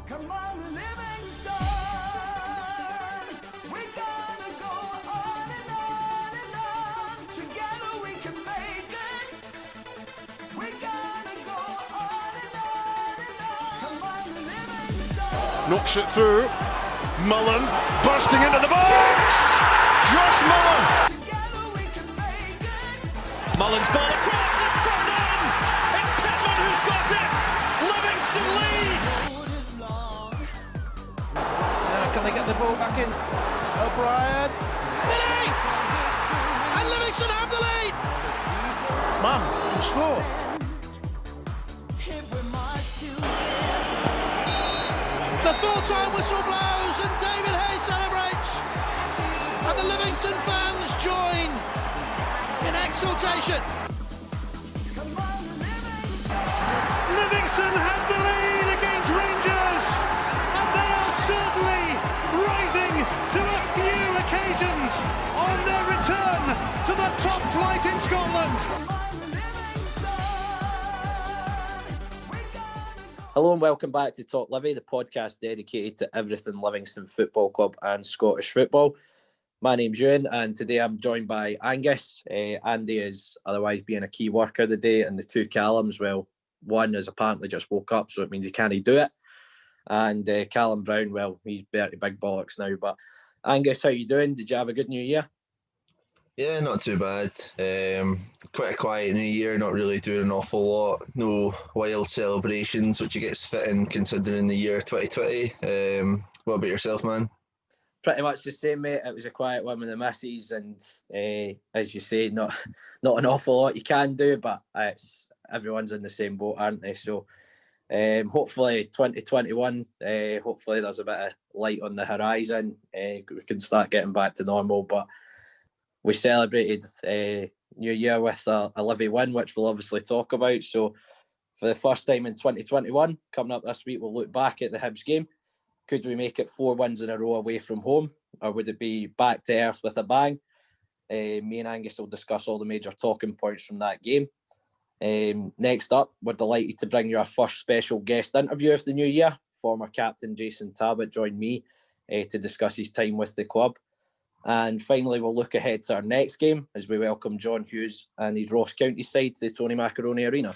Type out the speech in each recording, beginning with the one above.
Come on, Livingston, we're gonna go on and on and on. Together we can make it. We're gonna go on and on and on. Come on, Livingston. Knocks it through. Mullen bursting into the box. Josh Mullen. Together we can make it. Mullen's ball across. It's turned in. It's Pittman who's got it. Livingston leads. Can they get the ball back in? O'Brien. Lead! And Livingston have the lead. Man, can score. If we march to The full-time whistle blows and David Hayes celebrates. And the Livingston fans join in exultation. come on, Livingston. Livingston have the lead against Rangers, and they are certainly rising to a few occasions on their return to the top flight in Scotland. Come on, Livingston. We're gonna go. Hello and welcome back to TalkLivi, the podcast dedicated to everything Livingston Football Club and Scottish football. My name's Euan and today I'm joined by Angus. Andy is otherwise being a key worker today, and the two Callums, well, one has apparently just woke up, so it means he can't do it. And Callum Brown, well, he's Bertie Big Bollocks now. But Angus, how you doing? Did you have a good New Year? Yeah, not too bad. Quite a quiet New Year, not really doing an awful lot. No wild celebrations, which I guess fitting considering the year 2020. What about yourself, man? Pretty much the same, mate. It was a quiet one with the missus, and as you say, not an awful lot you can do, but it's everyone's in the same boat, aren't they? So hopefully 2021, hopefully there's a bit of light on the horizon. We can start getting back to normal, but we celebrated New Year with a Livi win, which we'll obviously talk about. So for the first time in 2021, coming up this week, we'll look back at the Hibs game. Could we make it 4 wins in a row away from home, or would it be back to earth with a bang? Me and Angus will discuss all the major talking points from that game. Next up, we're delighted to bring you our first special guest interview of the new year. Former captain Jason Talbot joined me to discuss his time with the club. And finally, we'll look ahead to our next game as we welcome John Hughes and his Ross County side to the Tony Macaroni Arena.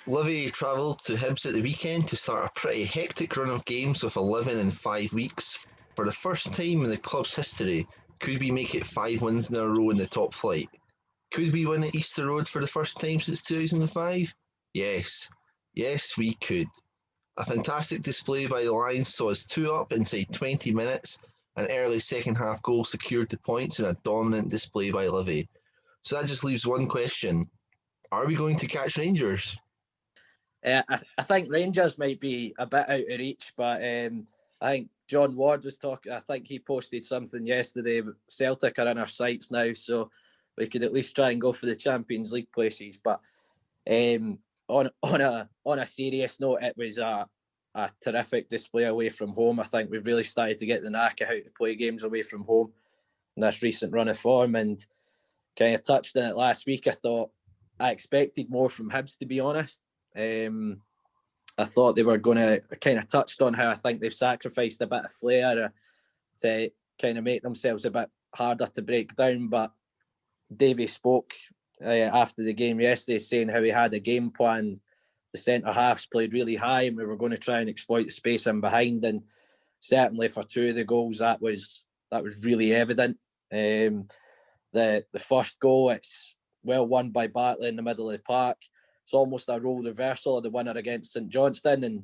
Livi travelled to Hibs at the weekend to start a pretty hectic run of games with 11 in 5 weeks. For the first time in the club's history, could we make it 5 wins in a row in the top flight? Could we win at Easter Road for the first time since 2005? Yes. Yes, we could. A fantastic display by the Lions saw us 2 up inside 20 minutes. An early second half goal secured the points in a dominant display by Livi. So that just leaves one question. Are we going to catch Rangers? I think Rangers might be a bit out of reach, but I think John Ward was talking. I think he posted something yesterday. Celtic are in our sights now, so we could at least try and go for the Champions League places. But on a serious note, it was a terrific display away from home. I think we've really started to get the knack of how to play games away from home in this recent run of form, and kind of touched on it last week. I thought I expected more from Hibs, to be honest. I thought they were going to, kind of touched on how I think they've sacrificed a bit of flair to kind of make themselves a bit harder to break down. But Davey spoke after the game yesterday saying how he had a game plan. The centre halves played really high and we were going to try and exploit the space in behind. And certainly for 2 of the goals, that was really evident. The first goal, it's well won by Bartley in the middle of the park. It's almost a role reversal of the winner against St Johnstone, and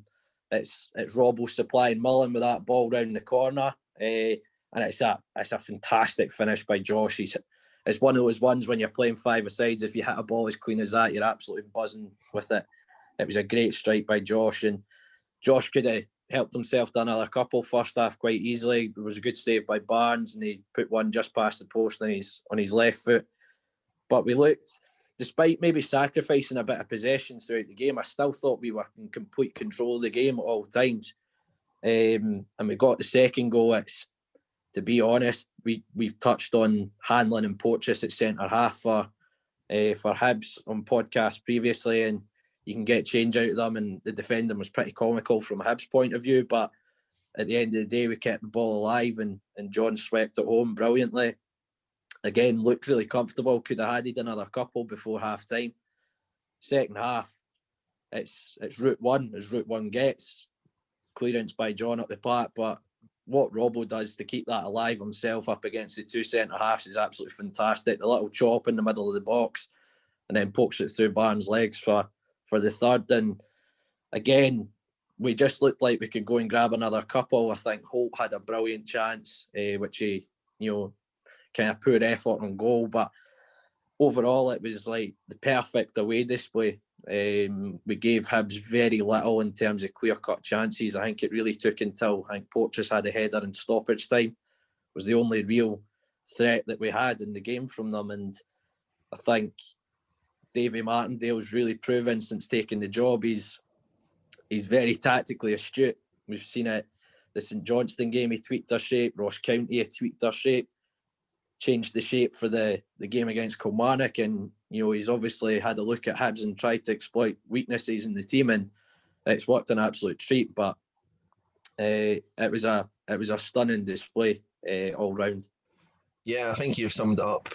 it's Robbo supplying Mullen with that ball round the corner, and it's a fantastic finish by Josh. It's one of those ones when you're playing 5-a-sides, if you hit a ball as clean as that, you're absolutely buzzing with it. It was a great strike by Josh, and Josh could have helped himself to another couple first half quite easily. There was a good save by Barnes, and he put one just past the post on his left foot. But we looked, despite maybe sacrificing a bit of possession throughout the game, I still thought we were in complete control of the game at all times. And we got the second goal. to be honest, we've touched on Hanlon and Porteous at centre half for Hibs on podcast previously, and you can get change out of them, and the defending was pretty comical from a Hibs point of view, but at the end of the day we kept the ball alive, and John swept it home brilliantly. Again, looked really comfortable, could have added another couple before half time. Second half, it's route one, as route one gets. Clearance by John up the park, but what Robbo does to keep that alive himself up against the two centre halves is absolutely fantastic. The little chop in the middle of the box, and then pokes it through Barnes' legs for the third. And again, we just looked like we could go and grab another couple. I think Holt had a brilliant chance, which he, kind of poor effort on goal, but overall it was like the perfect away display. We gave Hibs very little in terms of clear-cut chances. I think it really took until Porteous had a header in stoppage time was the only real threat that we had in the game from them. And I think Davy Martindale's really proven since taking the job. He's very tactically astute. We've seen it. The St Johnstone game, he tweaked our shape. Ross County, he tweaked our shape. Changed the shape for the game against Kilmarnock, and he's obviously had a look at Hibs and tried to exploit weaknesses in the team, and it's worked an absolute treat. But it was a stunning display all round. Yeah, I think you've summed it up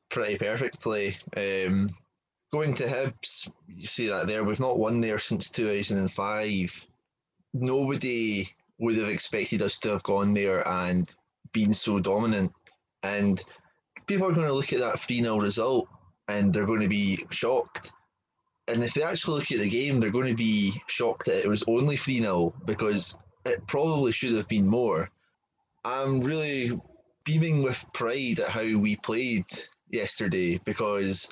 pretty perfectly. Going to Hibs, you see that there. We've not won there since 2005. Nobody would have expected us to have gone there and been so dominant. And people are going to look at that 3-0 result and they're going to be shocked. And if they actually look at the game, they're going to be shocked that it was only 3-0 because it probably should have been more. I'm really beaming with pride at how we played yesterday because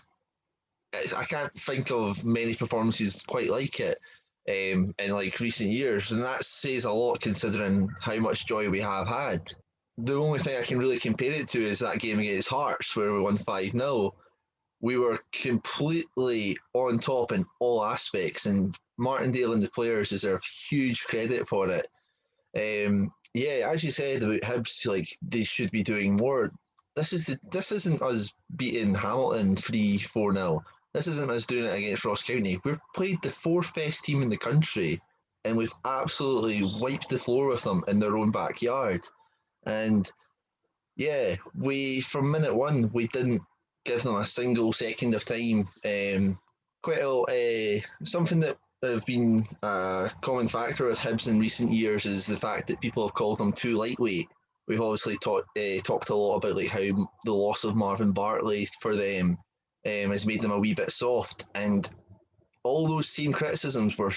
I can't think of many performances quite like it in like recent years. And that says a lot considering how much joy we have had. The only thing I can really compare it to is that game against Hearts where we won 5-0. We were completely on top in all aspects, and Martindale and the players deserve huge credit for it. Yeah, as you said about Hibs, like they should be doing more. This isn't us beating Hamilton 3-4-0. This isn't us doing it against Ross County. We've played the fourth best team in the country, and we've absolutely wiped the floor with them in their own backyard. And yeah, from minute one, we didn't give them a single second of time. Something that have been a common factor with Hibs in recent years is the fact that people have called them too lightweight. We've obviously talked a lot about like how the loss of Marvin Bartley for them has made them a wee bit soft, and all those same criticisms were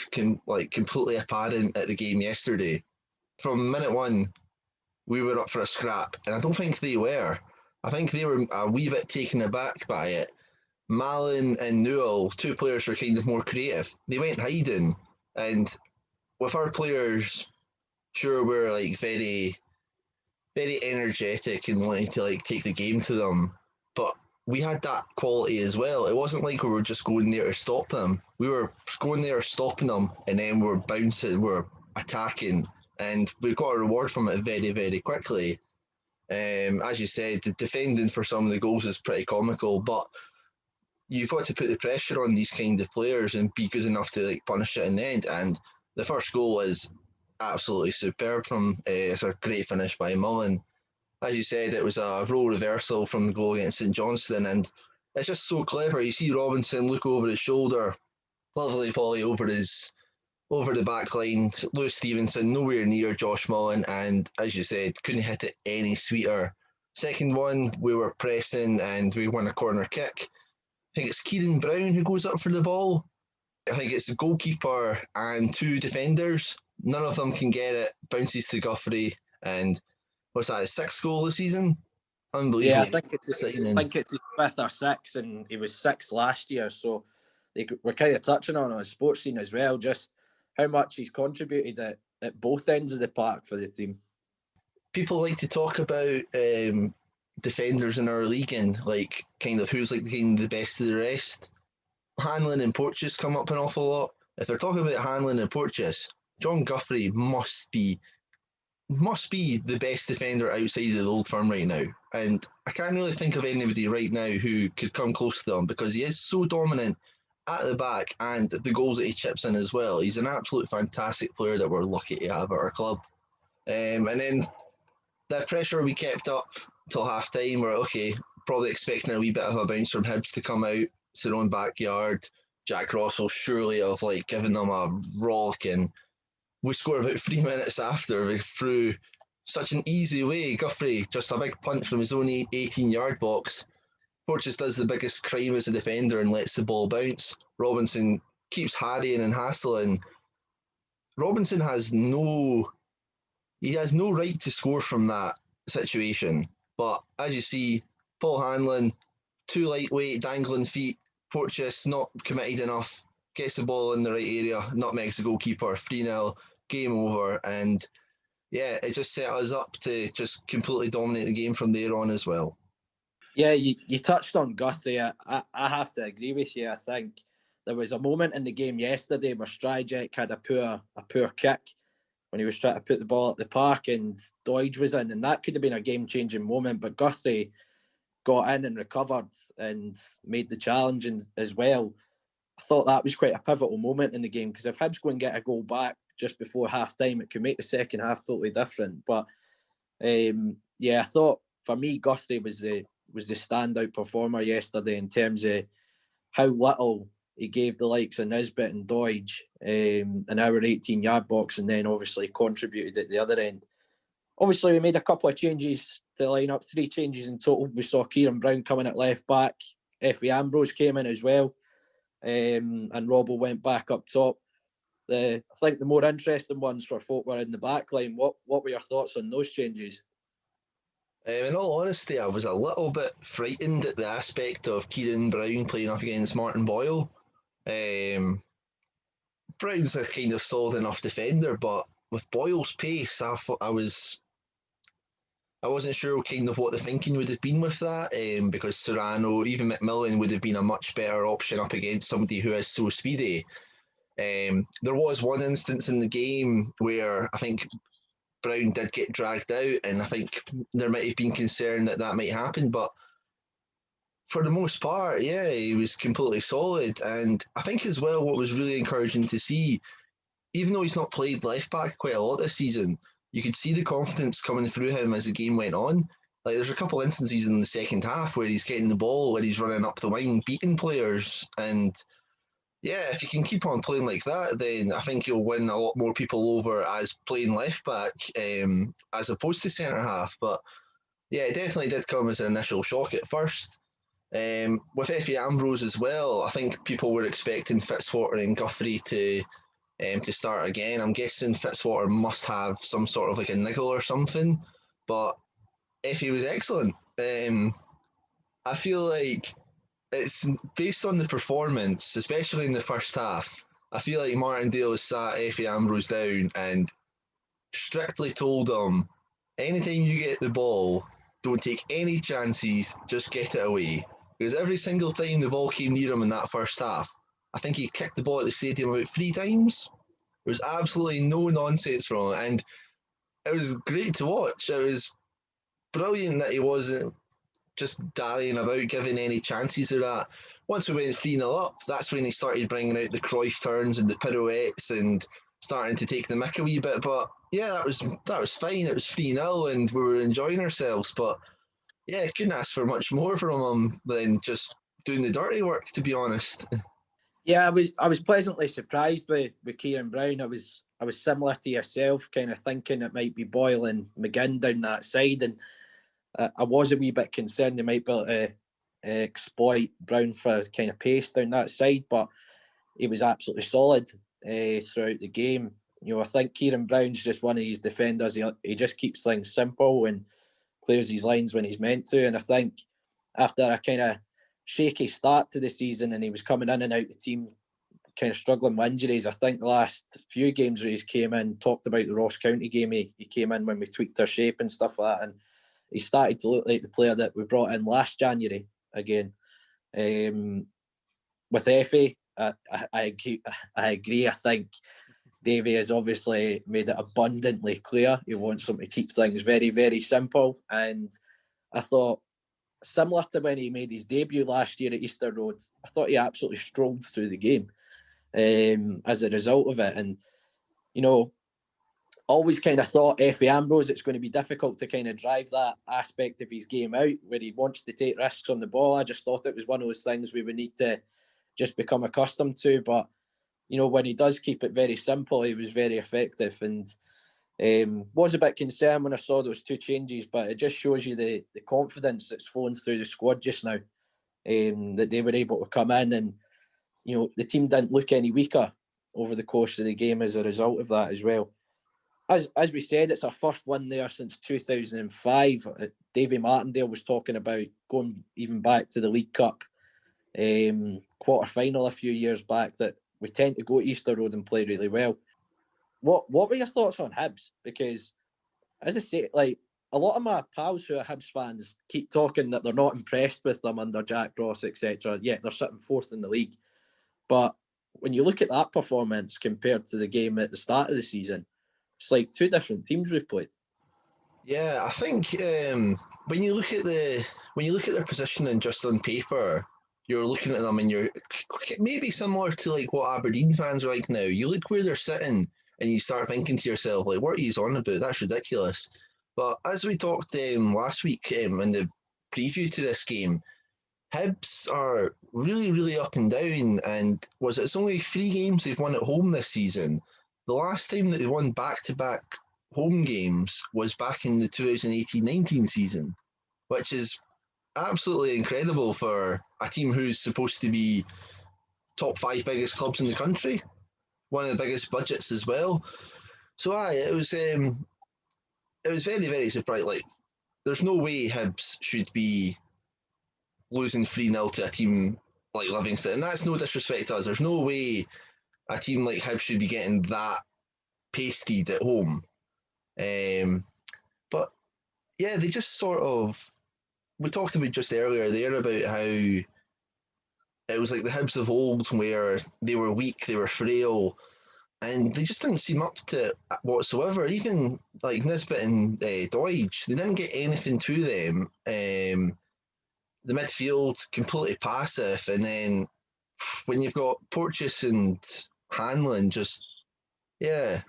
completely apparent at the game yesterday. From minute one, we were up for a scrap, and I don't think they were. I think they were a wee bit taken aback by it. Mallon and Newell, two players were kind of more creative. They went hiding, and with our players, sure, we're like very, very energetic and wanting to like take the game to them, but we had that quality as well. It wasn't like we were just going there to stop them. We were going there stopping them, and then we're bouncing, we're attacking. And we got a reward from it very, very quickly. As you said, the defending for some of the goals is pretty comical, but you've got to put the pressure on these kind of players and be good enough to like punish it in the end. And the first goal is absolutely superb it's a great finish by Mullen. As you said, it was a role reversal from the goal against St Johnstone, and it's just so clever. You see Robinson look over his shoulder, lovely volley over the back line. Lewis Stevenson nowhere near Josh Mullen, and as you said, couldn't hit it any sweeter. Second one, we were pressing and we won a corner kick. I think it's Kieran Brown who goes up for the ball. I think it's the goalkeeper and two defenders. None of them can get it. Bounces to Guthrie, and what's that, his sixth goal this season? Unbelievable. Yeah, I think it's his fifth or sixth, and he was sixth last year. So we're kind of touching on his sports scene as well, just how much he's contributed at both ends of the park for the team. People like to talk about defenders in our league and like kind of who's like the best of the rest. Hanlon and Porteous come up an awful lot. If they're talking about Hanlon and Porteous, John Guthrie must be must be the best defender outside of the Old Firm right now. And I can't really think of anybody right now who could come close to him, because he is so dominant at the back, and the goals that he chips in as well. He's an absolute fantastic player that we're lucky to have at our club. And then that pressure we kept up till half time, we're okay, probably expecting a wee bit of a bounce from Hibs to come out to their own backyard. Jack Ross will surely have given them a rollicking. We score about 3 minutes after through such an easy way. Guthrie, just a big punt from his own 18-yard box. Porteous does the biggest crime as a defender and lets the ball bounce. Robinson keeps harrying and hassling. Robinson has no right to score from that situation. But as you see, Paul Hanlon, too lightweight, dangling feet. Porteous not committed enough. Gets the ball in the right area. Nutmegs the goalkeeper. 3-0. Game over. And yeah, it just set us up to just completely dominate the game from there on as well. Yeah, you touched on Guthrie. I have to agree with you. I think there was a moment in the game yesterday where Stryjek had a poor kick when he was trying to put the ball at the park and Doidge was in, and that could have been a game-changing moment, but Guthrie got in and recovered and made the challenge as well. I thought that was quite a pivotal moment in the game, because if Hibs go and get a goal back just before half-time, it could make the second half totally different. But I thought for me, Guthrie was the standout performer yesterday in terms of how little he gave the likes of Nisbet and Doidge in our 18-yard box, and then obviously contributed at the other end. Obviously, we made a couple of changes to line up, 3 changes in total. We saw Kieran Brown coming at left back. Effie Ambrose came in as well, and Robbo went back up top. I think the more interesting ones for folk were in the back line. What were your thoughts on those changes? In all honesty, I was a little bit frightened at the aspect of Kieran Brown playing up against Martin Boyle. Brown's a kind of solid enough defender, but with Boyle's pace, I wasn't sure kind of what the thinking would have been with that, because Serrano, even McMillan would have been a much better option up against somebody who is so speedy. There was one instance in the game where I think Brown did get dragged out, and I think there might have been concern that might happen, but for the most part, yeah, he was completely solid. And I think as well, what was really encouraging to see, even though he's not played left back quite a lot this season, you could see the confidence coming through him as the game went on. There's a couple of instances in the second half where he's getting the ball, where he's running up the wing, beating players. And yeah, if he can keep on playing like that, then I think he'll win a lot more people over as playing left back, as opposed to centre half. But yeah, it definitely did come as an initial shock at first. With Effie Ambrose as well, I think people were expecting Fitzwater and Guthrie to start again. I'm guessing Fitzwater must have some sort of a niggle or something, but Effie was excellent. I feel like it's based on the performance, especially in the first half. I feel like Martindale sat Effie Ambrose down and strictly told him, anytime you get the ball, don't take any chances, just get it away. Because every single time the ball came near him in that first half, I think he kicked the ball at the stadium about 3 times. There was absolutely no nonsense from it, and it was great to watch. It was brilliant that he wasn't just dallying about giving any chances of that. Once we went 3-0 up, that's when he started bringing out the Cruyff turns and the pirouettes and starting to take the mick a wee bit. But yeah, that was fine. It was 3-0 and we were enjoying ourselves. But yeah, couldn't ask for much more from him than just doing the dirty work, to be honest. Yeah, I was pleasantly surprised with Kieran Brown. I was similar to yourself, kind of thinking it might be Boyle and McGinn down that side, and I was a wee bit concerned they might be able to exploit Brown for kind of pace down that side, but he was absolutely solid throughout the game. I think Kieran Brown's just one of these defenders. He just keeps things simple and clears his lines when he's meant to. And I think after a kind of shaky start to the season and he was coming in and out the team, kind of struggling with injuries, I think the last few games where he's came in, talked about the Ross County game, he came in when we tweaked our shape and stuff like that, and he started to look like the player that we brought in last January again. With Effie, I agree. I think Davey has obviously made it abundantly clear he wants them to keep things very, very simple. And I thought, similar to when he made his debut last year at Easter Road, I thought he absolutely strolled through the game as a result of it. And, you know, always kind of thought Effie Ambrose, it's going to be difficult to kind of drive that aspect of his game out where he wants to take risks on the ball. I just thought it was one of those things we would need to just become accustomed to. But, you know, when he does keep it very simple, he was very effective. And was a bit concerned when I saw those two changes, but it just shows you the confidence that's flowing through the squad just now, that they were able to come in and, you know, the team didn't look any weaker over the course of the game as a result of that as well. As we said, it's our first win there since 2005. Davy Martindale was talking about going even back to the League Cup quarter-final a few years back, that we tend to go to Easter Road and play really well. What were your thoughts on Hibs? Because, as I say, like, a lot of my pals who are Hibs fans keep talking that they're not impressed with them under Jack Ross, etc. Yet they're sitting fourth in the league. But when you look at that performance compared to the game at the start of the season, it's like two different teams we've played. Yeah, I think when you look at their positioning just on paper, you're looking at them and you're maybe similar to like what Aberdeen fans are like now. You look where they're sitting and you start thinking to yourself, like, what are you on about? That's ridiculous. But as we talked last week in the preview to this game, Hibs are really, really up and down. And it's only 3 games they've won at home this season. The last time that they won back-to-back home games was back in the 2018-19 season, which is absolutely incredible for a team who's supposed to be top 5 biggest clubs in the country, one of the biggest budgets as well. So it was very, very surprising. Like, there's no way Hibs should be losing 3-0 to a team like Livingston, and that's no disrespect to us. There's no way a team like Hibs should be getting that pasted at home. But yeah, they just sort of, we talked about just earlier there about how it was like the Hibs of old where they were weak, they were frail, and they just didn't seem up to it whatsoever. Even like Nisbet and Doidge, they didn't get anything to them. The midfield completely passive, and then when you've got Porteous and Hanlon, just, yeah,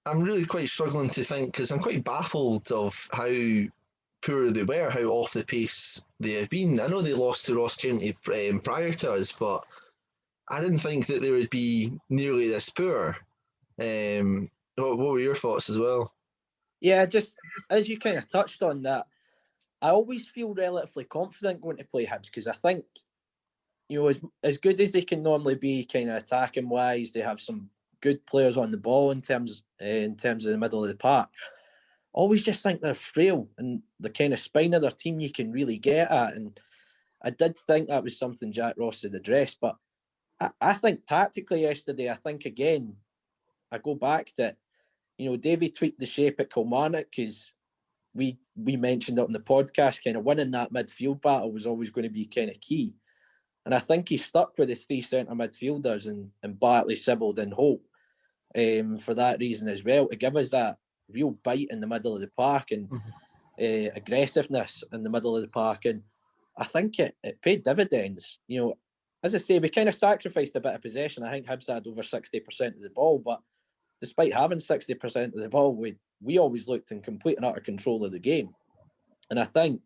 I'm really quite struggling to think, because I'm quite baffled of how poor they were, how off the pace they have been. I know they lost to Ross County prior to us, but I didn't think that they would be nearly this poor. What were your thoughts as well? Yeah, just as you kind of touched on that, I always feel relatively confident going to play Hibs, because I think, you know, as good as they can normally be kind of attacking wise, they have some good players on the ball in terms of the middle of the park. Always just think they're frail, and the kind of spine of their team you can really get at. And I did think that was something Jack Ross had addressed, but I think tactically yesterday, I think again, I go back to, you know, Davey tweaked the shape at Kilmarnock, because we mentioned it on the podcast, kind of winning that midfield battle was always going to be kind of key. And I think he stuck with the 3 centre midfielders and Bartley, Sibbald and Holt for that reason as well, to give us that real bite in the middle of the park and aggressiveness in the middle of the park. And I think it paid dividends. You know, as I say, we kind of sacrificed a bit of possession. I think Hibs had over 60% of the ball, but despite having 60% of the ball, we always looked in complete and utter control of the game. And I think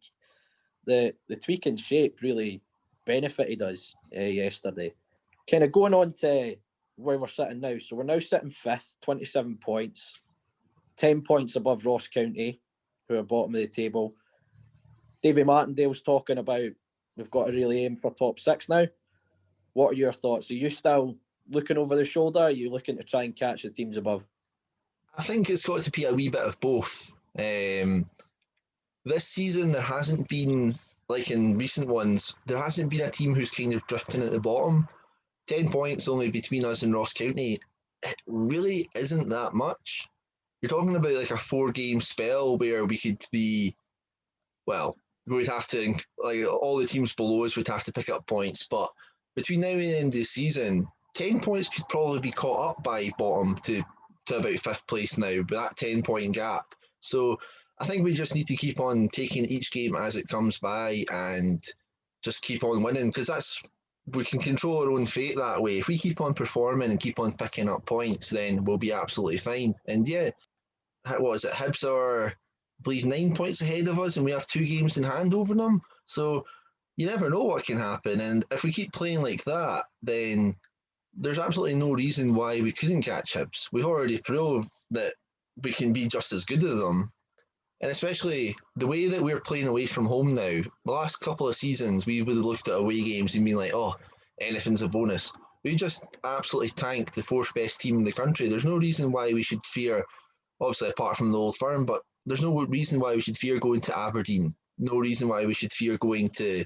the tweak in shape really benefited us yesterday. Kind of going on to where we're sitting now. So we're now sitting 5th, 27 points, 10 points above Ross County, who are bottom of the table. Davy Martindale's talking about we've got to really aim for top 6 now. What are your thoughts? Are you still looking over the shoulder? Are you looking to try and catch the teams above? I think it's got to be a wee bit of both. This season, there hasn't been, like in recent ones, there hasn't been a team who's kind of drifting at the bottom. 10 points only between us and Ross County. It really isn't that much. You're talking about like a 4-game spell where we could be, well, we'd have to, like all the teams below us would have to pick up points. But between now and the end of the season, 10 points could probably be caught up by bottom to about 5th place now, with that 10-point gap. So I think we just need to keep on taking each game as it comes by and just keep on winning, because we can control our own fate that way. If we keep on performing and keep on picking up points, then we'll be absolutely fine. And yeah, what is it? Hibs are, I believe, 9 points ahead of us, and we have 2 games in hand over them. So you never know what can happen. And if we keep playing like that, then there's absolutely no reason why we couldn't catch Hibs. We've already proved that we can be just as good as them. And especially the way that we're playing away from home now. The last couple of seasons, we would have looked at away games and been like, oh, anything's a bonus. We just absolutely tanked the 4th best team in the country. There's no reason why we should fear, obviously apart from the Old Firm, but there's no reason why we should fear going to Aberdeen. No reason why we should fear going to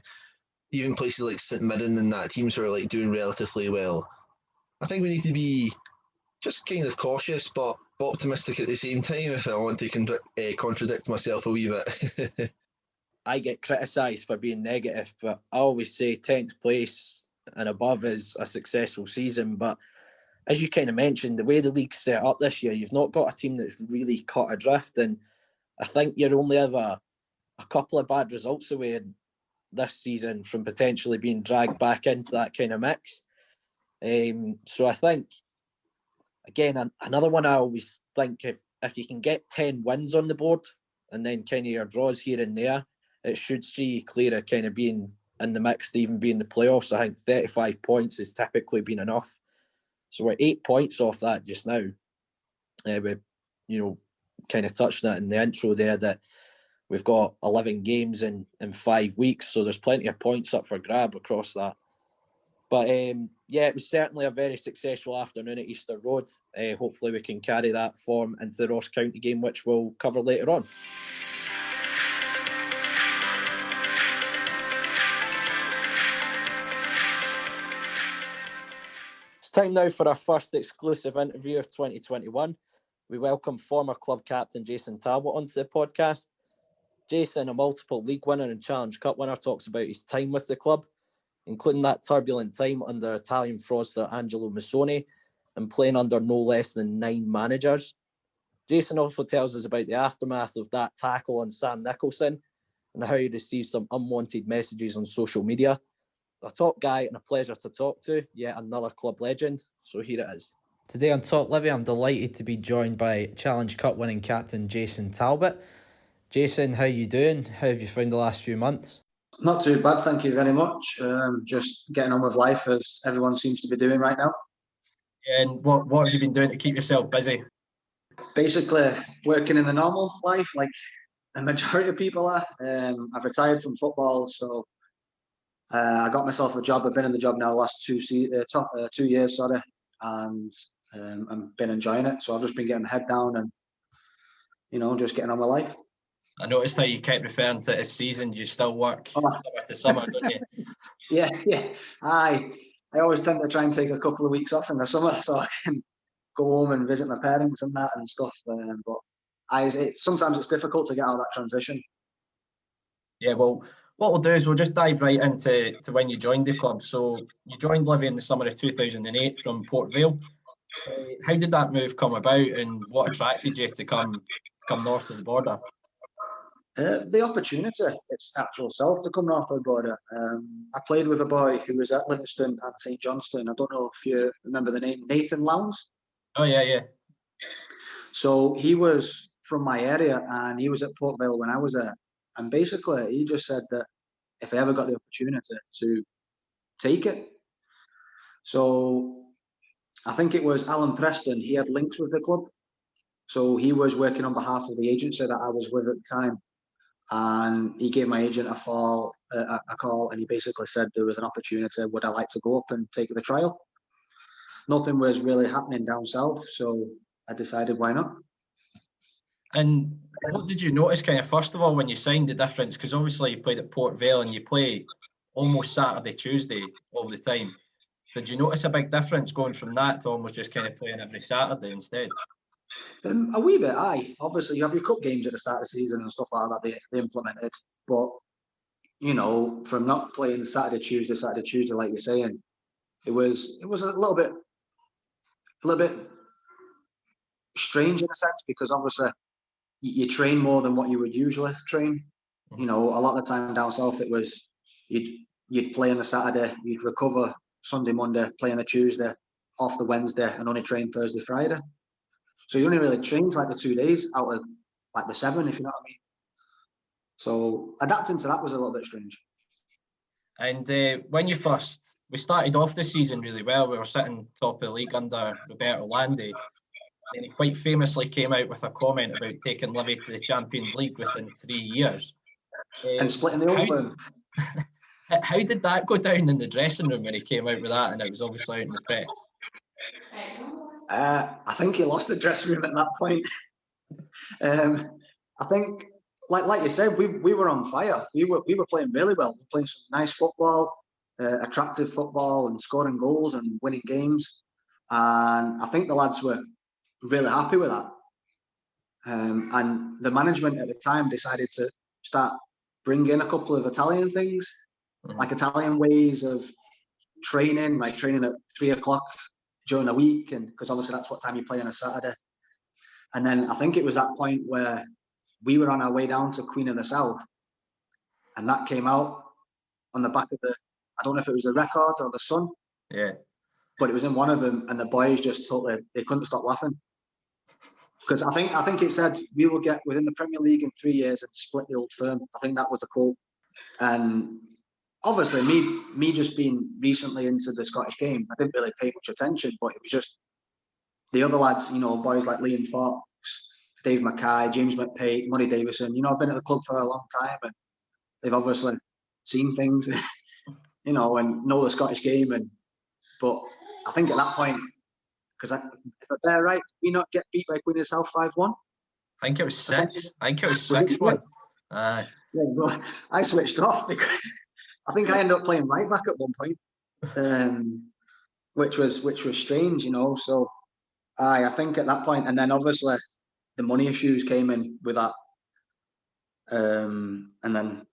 even places like St Mirren and that, teams who are like doing relatively well. I think we need to be just kind of cautious, but optimistic at the same time, if I want to contradict myself a wee bit. I get criticised for being negative, but I always say 10th place and above is a successful season. But as you kind of mentioned, the way the league's set up this year, you've not got a team that's really cut adrift, and I think you're only ever a couple of bad results away this season from potentially being dragged back into that kind of mix. So I think, again, another one I always think, if you can get 10 wins on the board and then kind of your draws here and there, it should see you clear of kind of being in the mix to even be in the playoffs. I think 35 points has typically been enough. So we're 8 points off that just now. We, kind of touched on it in the intro there, that we've got 11 games in 5 weeks, so there's plenty of points up for grab across that. But yeah, it was certainly a very successful afternoon at Easter Road. Hopefully we can carry that form into the Ross County game, which we'll cover later on. It's time now for our first exclusive interview of 2021. We welcome former club captain Jason Talbot onto the podcast. Jason, a multiple league winner and Challenge Cup winner, talks about his time with the club, including that turbulent time under Italian fraudster Angelo Massone and playing under no less than 9 managers. Jason also tells us about the aftermath of that tackle on Sam Nicholson and how he received some unwanted messages on social media. A top guy and a pleasure to talk to, yet another club legend. So here it is. Today on TalkLivi, I'm delighted to be joined by Challenge Cup winning captain Jason Talbot. Jason, how you doing? How have you found the last few months? Not too bad, thank you very much. Just getting on with life, as everyone seems to be doing right now. And what have you been doing to keep yourself busy? Basically, working in the normal life, like a majority of people are. I've retired from football, so I got myself a job. I've been in the job now the last 2 years, and I've been enjoying it. So I've just been getting my head down and, just getting on with life. I noticed how you kept referring to it as season. You still work summer to summer, don't you? Yeah. I always tend to try and take a couple of weeks off in the summer so I can go home and visit my parents and that and stuff. But sometimes it's difficult to get out of that transition. Yeah, well, what we'll do is we'll just dive right into when you joined the club. So you joined Livi in the summer of 2008 from Port Vale. How did that move come about, and what attracted you to come north of the border? The opportunity, its actual self, to come north of the border. I played with a boy who was at Livingston and St Johnstone. I don't know if you remember the name, Nathan Lowndes. Oh, yeah. So he was from my area and he was at Port Vale when I was there. And basically, he just said that if I ever got the opportunity to take it. So I think it was Alan Preston. He had links with the club. So he was working on behalf of the agency that I was with at the time. And he gave my agent a call, and he basically said there was an opportunity. Would I like to go up and take the trial? Nothing was really happening down south, so I decided why not. And what did you notice, kind of, first of all, when you signed, the difference? Because obviously you played at Port Vale and you play almost Saturday, Tuesday all the time. Did you notice a big difference going from that to almost just kind of playing every Saturday instead? A wee bit, aye. Obviously, you have your cup games at the start of the season and stuff like that they implemented. But, from not playing Saturday, Tuesday, like you're saying, it was a little bit strange in a sense, because obviously you train more than what you would usually train. You know, a lot of the time down south, it was you'd play on the Saturday, you'd recover Sunday, Monday, play on the Tuesday, off the Wednesday, and only train Thursday, Friday. So you only really trained like the 2 days out of like the 7, if you know what I mean. So adapting to that was a little bit strange. And when we started off the season really well. We were sitting top of the league under Roberto Landi. And he quite famously came out with a comment about taking Livi to the Champions League within 3 years. And splitting the old firm. How did that go down in the dressing room when he came out with that, and it was obviously out in the press? I think he lost the dressing room at that point. I think, like you said, we were on fire. We were playing really well. We were playing some nice football, attractive football, and scoring goals and winning games. And I think the lads were really happy with that. And the management at the time decided to start bringing a couple of Italian things, like Italian ways of training, like training at 3 o'clock during the week, and because obviously that's what time you play on a Saturday. And then I think it was that point where we were on our way down to Queen of the South, and that came out on the back of the, I don't know if it was the Record or the Sun, but it was in one of them, and the boys just totally, they couldn't stop laughing. Because I think it said we will get within the Premier League in 3 years and split the old firm. I think that was the quote. And obviously me just being recently into the Scottish game, I didn't really pay much attention, but it was just the other lads, you know, boys like Liam Fox, Dave Mackay, James McPate, Murray Davison, you know, I've been at the club for a long time, and they've obviously seen things, you know, and know the Scottish game. But I think at that point, because if they're right, did we not get beat by Queen of the South 5-1? I think it was 6. I think it was 6-1. Yeah, well, I switched off because I think I ended up playing right back at one point, which was strange, you know. So I think at that point, and then obviously the money issues came in with that, and then,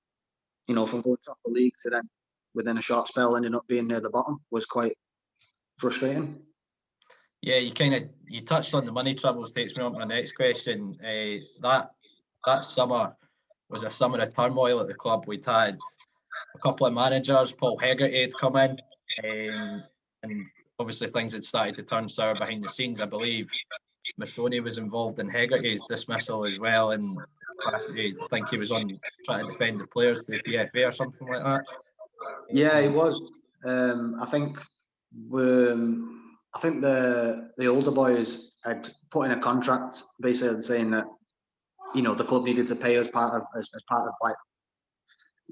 you know, from going top of the league to then within a short spell ending up being near the bottom was quite frustrating. Yeah, you touched on the money troubles, takes me on to my next question. That summer was a summer of turmoil at the club. We'd had a couple of managers, Paul Hegarty had come in, and obviously things had started to turn sour behind the scenes. I believe Massone was involved in Hegarty's dismissal as well, and I think he was on trying to defend the players to the PFA or something like that. Yeah, he was. I think the older boys had put in a contract basically saying that, you know, the club needed to pay as part of like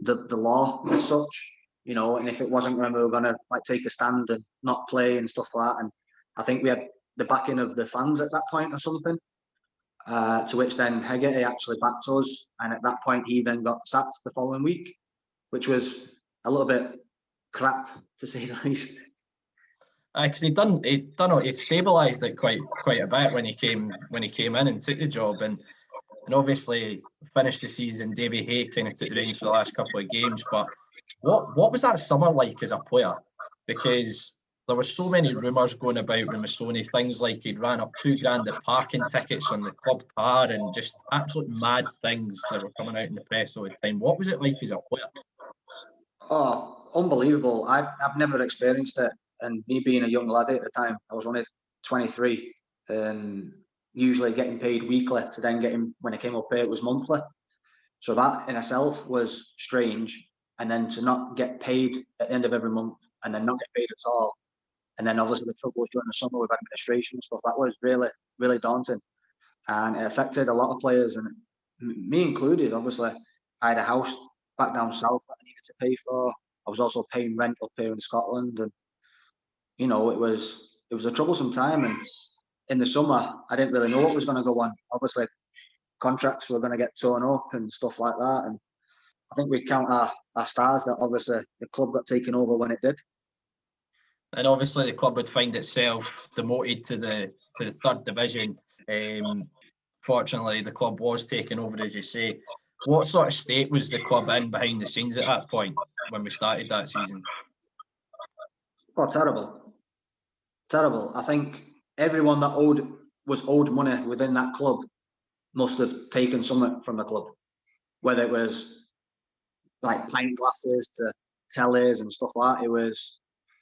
the law as such, you know, and if it wasn't, then we were gonna like take a stand and not play and stuff like that. And I think we had the backing of the fans at that point or something, to which then Hegarty actually backed us, and at that point he then got sacked the following week, which was a little bit crap to say the least. Because he stabilised it quite a bit when he came in and took the job, and obviously finished the season. Davy Hay kind of took the reins for the last couple of games. But what was that summer like as a player? Because there were so many rumours going about with Massone, things like he'd ran up $2,000 at parking tickets on the club car, and just absolute mad things that were coming out in the press all the time. What was it like as a player? Oh, unbelievable! I've never experienced it. And me being a young lad at the time, I was only 23, usually getting paid weekly to then getting, when it came up here, it was monthly. So that in itself was strange. And then to not get paid at the end of every month and then not get paid at all. And then obviously the troubles during the summer with administration and stuff, that was really, really daunting. And it affected a lot of players, and me included. Obviously, I had a house back down south that I needed to pay for. I was also paying rent up here in Scotland, and you know, it was a troublesome time. And in the summer, I didn't really know what was going to go on. Obviously, contracts were going to get torn up and stuff like that. And I think we count our stars that obviously the club got taken over when it did. And obviously, the club would find itself demoted to the third division. Fortunately, the club was taken over, as you say. What sort of state was the club in behind the scenes at that point when we started that season? Oh, terrible. I think everyone that was owed money within that club must have taken something from the club, whether it was like pint glasses to tellies and stuff like that. It was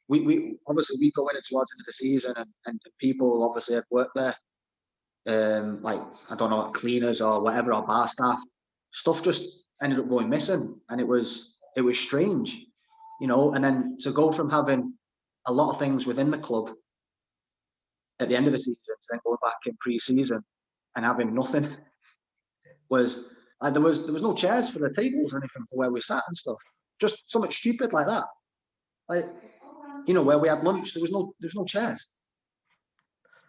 we obviously we go in towards the end of the season, and people obviously had worked there, like I don't know, cleaners or whatever, or bar staff. Stuff just ended up going missing, and it was strange, you know. And then to go from having a lot of things within the club at the end of the season to then going back in pre-season and having nothing was like there was no chairs for the tables or anything for where we sat and stuff. Just something stupid like that. Like, you know, where we had lunch, there was no chairs.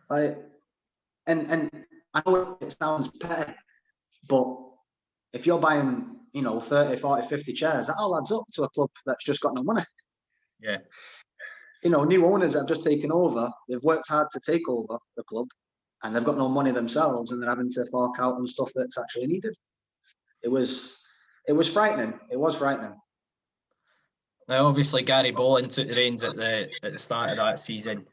Like, and I know it sounds petty, but if you're buying, you know, 30, 40, 50 chairs, that all adds up to a club that's just got no money. Yeah. You know, new owners that have just taken over, they've worked hard to take over the club, and they've got no money themselves, and they're having to fork out on stuff that's actually needed. It was frightening. It was frightening. Now, obviously, Gary Bolin took the reins at the start of that season,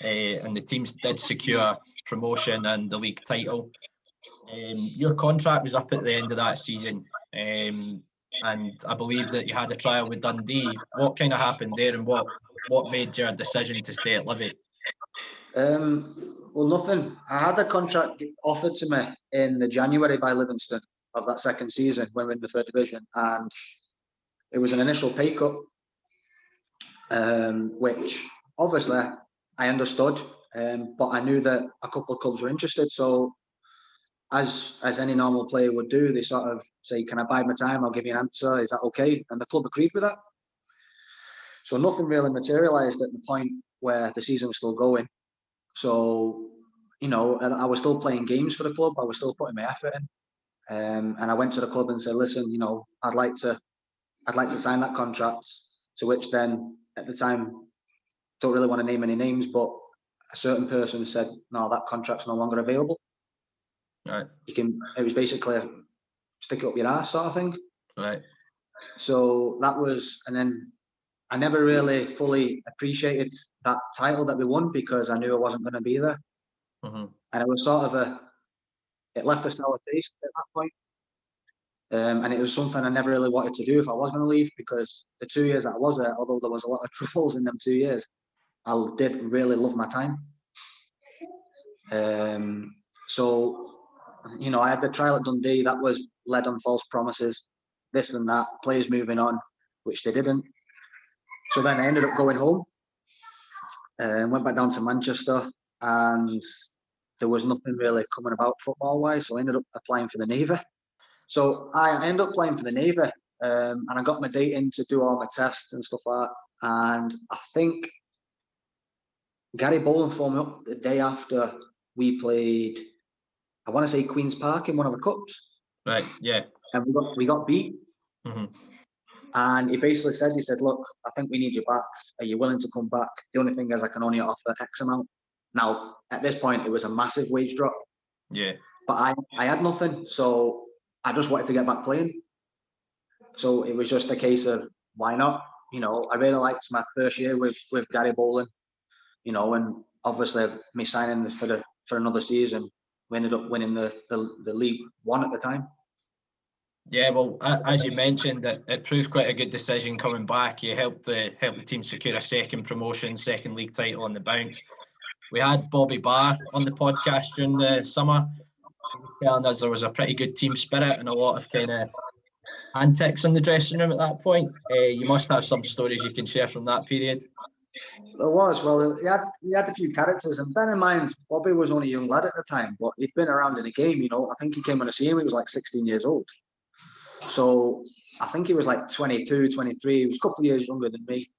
and the teams did secure promotion and the league title. Your contract was up at the end of that season, and I believe that you had a trial with Dundee. What kind of happened there, and what made your decision to stay at Livi? Well, nothing. I had a contract offered to me in the January by Livingston of that second season when we were in the third division, and it was an initial pay cut, which obviously I understood, but I knew that a couple of clubs were interested. So, as any normal player would do, they sort of say, "Can I bide my time? I'll give you an answer. Is that okay?" And the club agreed with that. So nothing really materialised at the point where the season was still going. So, you know, I was still playing games for the club. I was still putting my effort in, and I went to the club and said, "Listen, you know, I'd like to sign that contract." To which then, at the time, don't really want to name any names, but a certain person said, "No, that contract's no longer available. Right. It was basically a stick it up your ass sort of thing." Right. So that was, and then I never really fully appreciated that title that we won because I knew I wasn't going to be there. Mm-hmm. And it was sort of it left a sour taste at that point. And it was something I never really wanted to do if I was going to leave, because the 2 years that I was there, although there was a lot of troubles in them 2 years, I did really love my time. So, you know, I had the trial at Dundee that was led on false promises, this and that, players moving on, which they didn't. So then I ended up going home and went back down to Manchester, and there was nothing really coming about football-wise, so I ended up applying for the Navy. So I ended up playing for the Navy, and I got my date in to do all my tests and stuff like that. And I think Gary Bolin phoned me up the day after we played, I want to say Queen's Park in one of the cups. Right, yeah. And we got beat. Mm-hmm. And he basically said, "Look, I think we need you back. Are you willing to come back? The only thing is I can only offer X amount." Now, at this point, it was a massive wage drop. Yeah. But I had nothing, so I just wanted to get back playing. So it was just a case of, why not? You know, I really liked my first year with Gary Bolin, you know, and obviously me signing for another season, we ended up winning the League One at the time. Yeah, well, as you mentioned, it proved quite a good decision coming back. You helped the team secure a second promotion, second league title on the bounce. We had Bobby Barr on the podcast during the summer. He was telling us there was a pretty good team spirit and a lot of kind of antics in the dressing room at that point. You must have some stories you can share from that period. There was. Well, he had a few characters, and bear in mind, Bobby was only a young lad at the time, but he'd been around in the game, you know. I think he came on the scene when he was like 16 years old. So I think he was like 22, 23. He was a couple of years younger than me,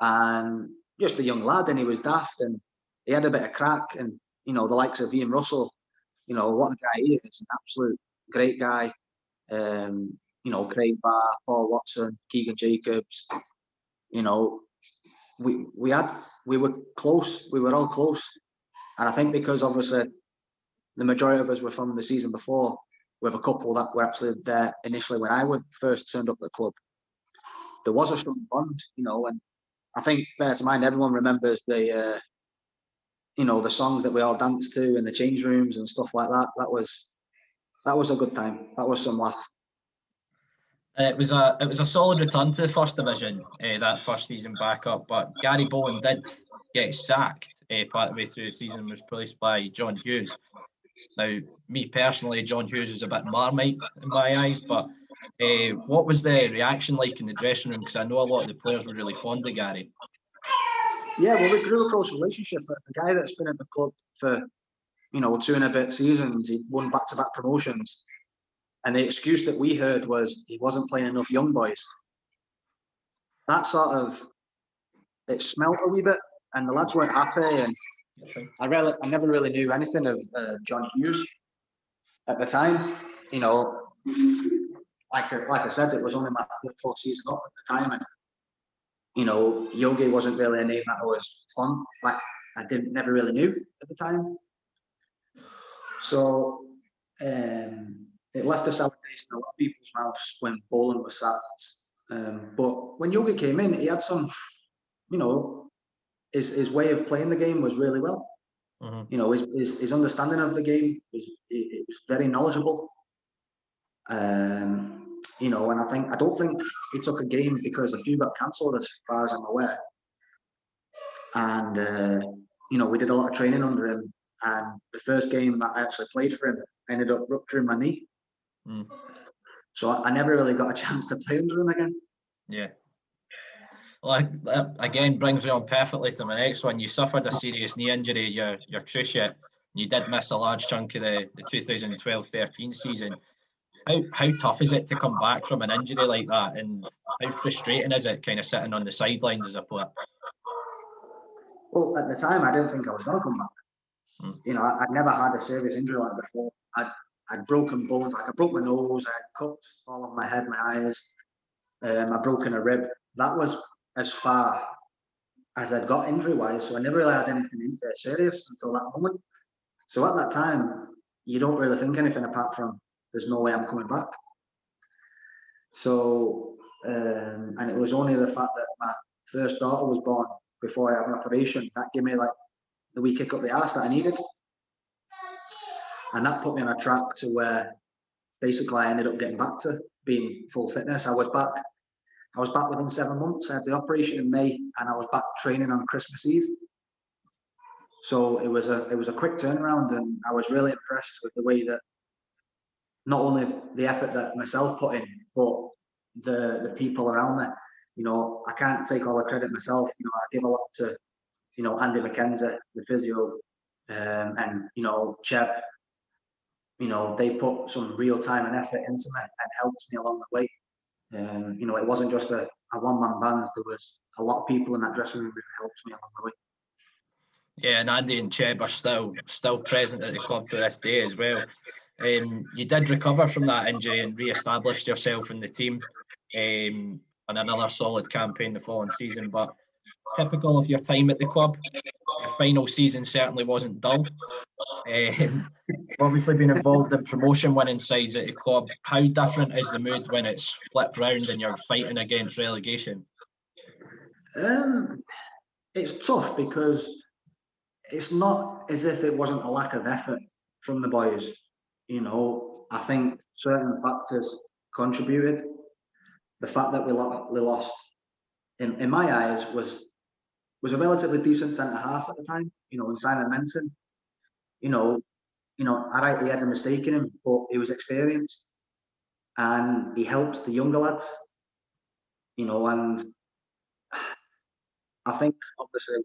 and just a young lad, and he was daft, and he had a bit of crack, and, you know, the likes of Ian Russell, you know, what a guy he is, an absolute great guy. You know, Craig Barr, Paul Watson, Keegan Jacobs, you know, we were close. We were all close. And I think because obviously the majority of us were from the season before, with a couple that were actually there initially when I first turned up at the club, there was a strong bond, you know, and I think, bear to mind, everyone remembers the songs that we all danced to in the change rooms and stuff like that. That was a good time. That was some laugh. It was a solid return to the first division that first season back up, but Gary Bowen did get sacked part of the way through the season, was replaced by John Hughes. Now, me personally, John Hughes was a bit Marmite in my eyes, but what was the reaction like in the dressing room? Because I know a lot of the players were really fond of Gary. Yeah, well, we grew a close relationship. A guy that's been at the club for 2 and a bit seasons, he won back-to-back promotions. And the excuse that we heard was he wasn't playing enough young boys. That sort of, it smelt a wee bit, and the lads weren't happy. And I never really knew anything of John Hughes at the time. Like I said, it was only my fourth season up at the time, and Yogi wasn't really a name that I was fond. Like I never really knew at the time. So it left a sour taste in a lot of people's mouths when Boland was sacked. But when Yogi came in, he had some, his way of playing the game was really well. Mm-hmm. His understanding of the game was very knowledgeable. And I don't think he took a game because a few got cancelled as far as I'm aware. And we did a lot of training under him. And the first game that I actually played for him, I ended up rupturing my knee. Mm. So I never really got a chance to play under him again. Yeah. Well, that again brings me on perfectly to my next one. You suffered a serious knee injury, your cruciate. You did miss a large chunk of the 2012-13 season. How tough is it to come back from an injury like that, and how frustrating is it kind of sitting on the sidelines as a player? Well, at the time, I didn't think I was going to come back. I'd never had a serious injury like before. I'd broken bones, like I broke my nose, I had cuts all over my head, my eyes. I'd broken a rib. That was as far as I'd got injury-wise, so I never really had anything serious until that moment. So at that time, you don't really think anything apart from there's no way I'm coming back. So, and it was only the fact that my first daughter was born before I had an operation that gave me like the wee kick up the arse that I needed. And that put me on a track to where basically I ended up getting back to being full fitness. I was back within 7 months. I had the operation in May and I was back training on Christmas Eve. So it was a quick turnaround, and I was really impressed with the way that not only the effort that myself put in, but the people around me. I can't take all the credit myself. I give a lot to Andy McKenzie, the physio, and Cheb. They put some real time and effort into me and helped me along the way. It wasn't just a one-man band. There was a lot of people in that dressing room who helped me along the way. Yeah, and Andy and Cheb are still present at the club to this day as well. You did recover from that injury and re-established yourself in the team on another solid campaign the following season. But typical of your time at the club, your final season certainly wasn't dull. You've obviously been involved in promotion winning sides at the club. How different is the mood when it's flipped round and you're fighting against relegation? It's tough because it's not as if it wasn't a lack of effort from the boys. I think certain factors contributed. The fact that we lost, in my eyes, was a relatively decent centre half at the time. In Simon Menton, I rightly had a mistake in him, but he was experienced and he helped the younger lads. And I think obviously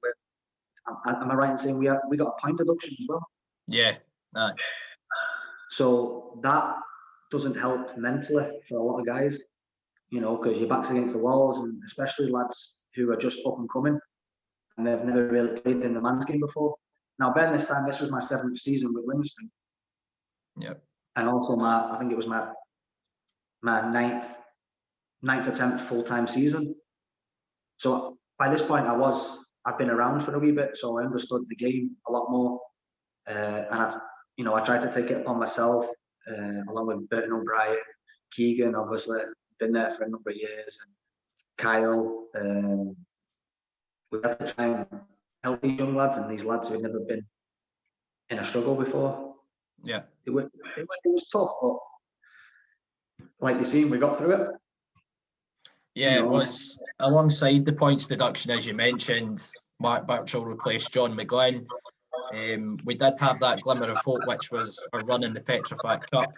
am I right in saying we got a point deduction as well? Yeah. No. So that doesn't help mentally for a lot of guys, because your back's against the walls, and especially lads who are just up and coming and they've never really played in the man's game before. Now, Ben, this was my 7th season with Livingston. Yep. And also I think it was my ninth attempt full-time season. So by this point, I've been around for a wee bit, so I understood the game a lot more. And I tried to take it upon myself, along with Burton O'Brien, Keegan, obviously, been there for a number of years, and Kyle, we had to try and help these young lads and these lads who had never been in a struggle before. Yeah. It was tough, but like you seen, we got through it. Yeah, it was alongside the points deduction, as you mentioned. Mark Birchall replaced John McGlynn. We did have that glimmer of hope, which was a run in the Petrofac Cup.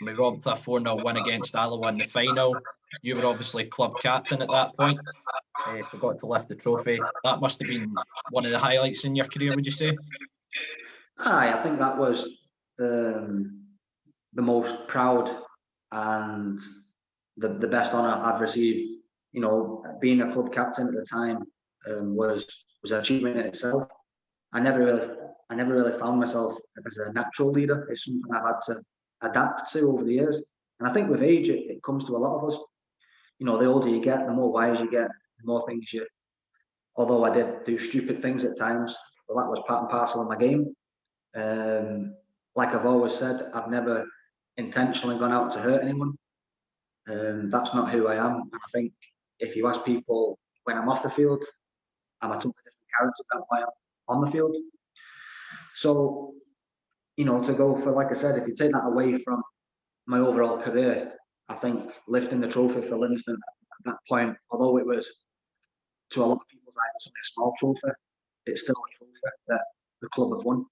We robbed a 4-0 win against Alloa in the final. You were obviously club captain at that point, so got to lift the trophy. That must have been one of the highlights in your career, would you say? Aye, I think that was the most proud and the best honour I've received. You know, being a club captain at the time was an achievement in itself. I never really found myself as a natural leader. It's something I've had to adapt to over the years. And I think with age, it comes to a lot of us. You know, the older you get, the more wise you get, the more things you. Although I did do stupid things at times, but that was part and parcel of my game. Like I've always said, I've never intentionally gone out to hurt anyone. That's not who I am. And I think if you ask people when I'm off the field, I'm a totally different character than I am on the field. So, you know, to go for, like I said, if you take that away from my overall career, I think lifting the trophy for Livingston at that point, although it was to a lot of people's eyes only a small trophy, it's still a trophy that the club have won.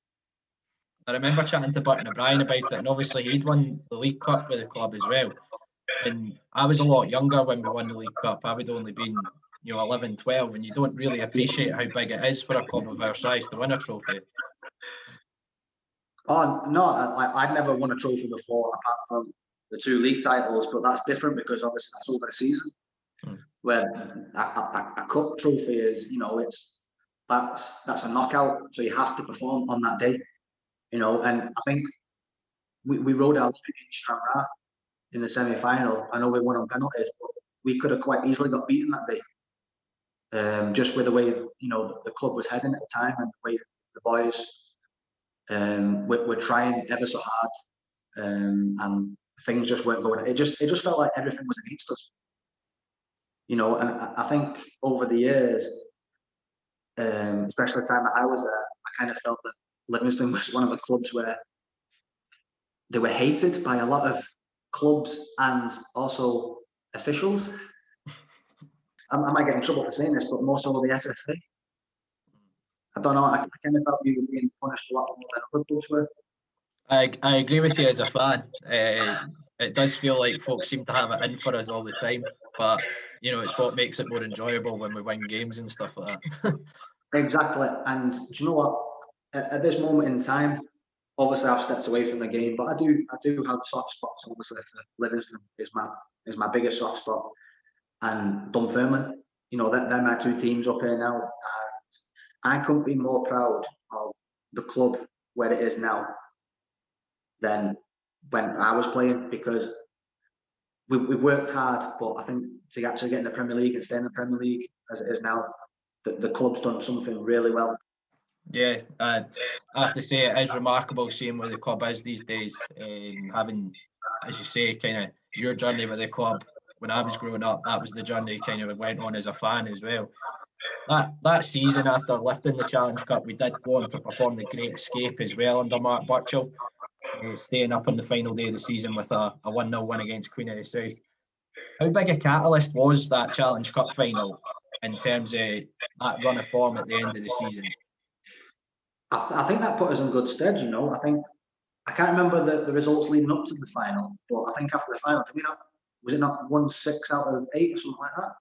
I remember chatting to Burton O'Brien about it, and obviously he'd won the League Cup with the club as well. And I was a lot younger when we won the League Cup. I would only been, 11, 12, and you don't really appreciate how big it is for a club of our size to win a trophy. Oh no, I'd never won a trophy before, apart from the 2 league titles. But that's different because obviously that's over a season. Where a cup trophy is, that's a knockout, so you have to perform on that day. And I think we rode our luck against Stranraer in the semi-final. I know we won on penalties, but we could have quite easily got beaten that day. Just with the way the club was heading at the time and the way the boys were trying ever so hard, and things just weren't going. It just felt like everything was against us. And I think over the years, especially the time that I was there, I kind of felt that Livingston was one of the clubs where they were hated by a lot of clubs and also officials. I might get in trouble for saying this, but more so the SFA. I don't know, I kind of felt you were being punished a lot more than other clubs were. I agree with you as a fan. It does feel like folks seem to have it in for us all the time, but it's what makes it more enjoyable when we win games and stuff like that. Exactly, and do you know what? At this moment in time, obviously I've stepped away from the game, but I do have soft spots. Obviously, for Livingston is my biggest soft spot, and Dunfermline. They're my 2 teams up here now, and I couldn't be more proud of the club where it is now than when I was playing, because we worked hard, but I think to actually get in the Premier League and stay in the Premier League as it is now, the club's done something really well. Yeah, I have to say it is remarkable seeing where the club is these days, having, as you say, kind of your journey with the club. When I was growing up, that was the journey kind of went on as a fan as well. That season after lifting the Challenge Cup, we did go on to perform the Great Escape as well under Mark Birchall, staying up on the final day of the season with a 1-0 win against Queen of the South. How big a catalyst was that Challenge Cup final in terms of that run of form at the end of the season? I think that put us in good stead, I think, I can't remember the results leading up to the final, but I think after the final, was it not 1-6 out of 8 or something like that?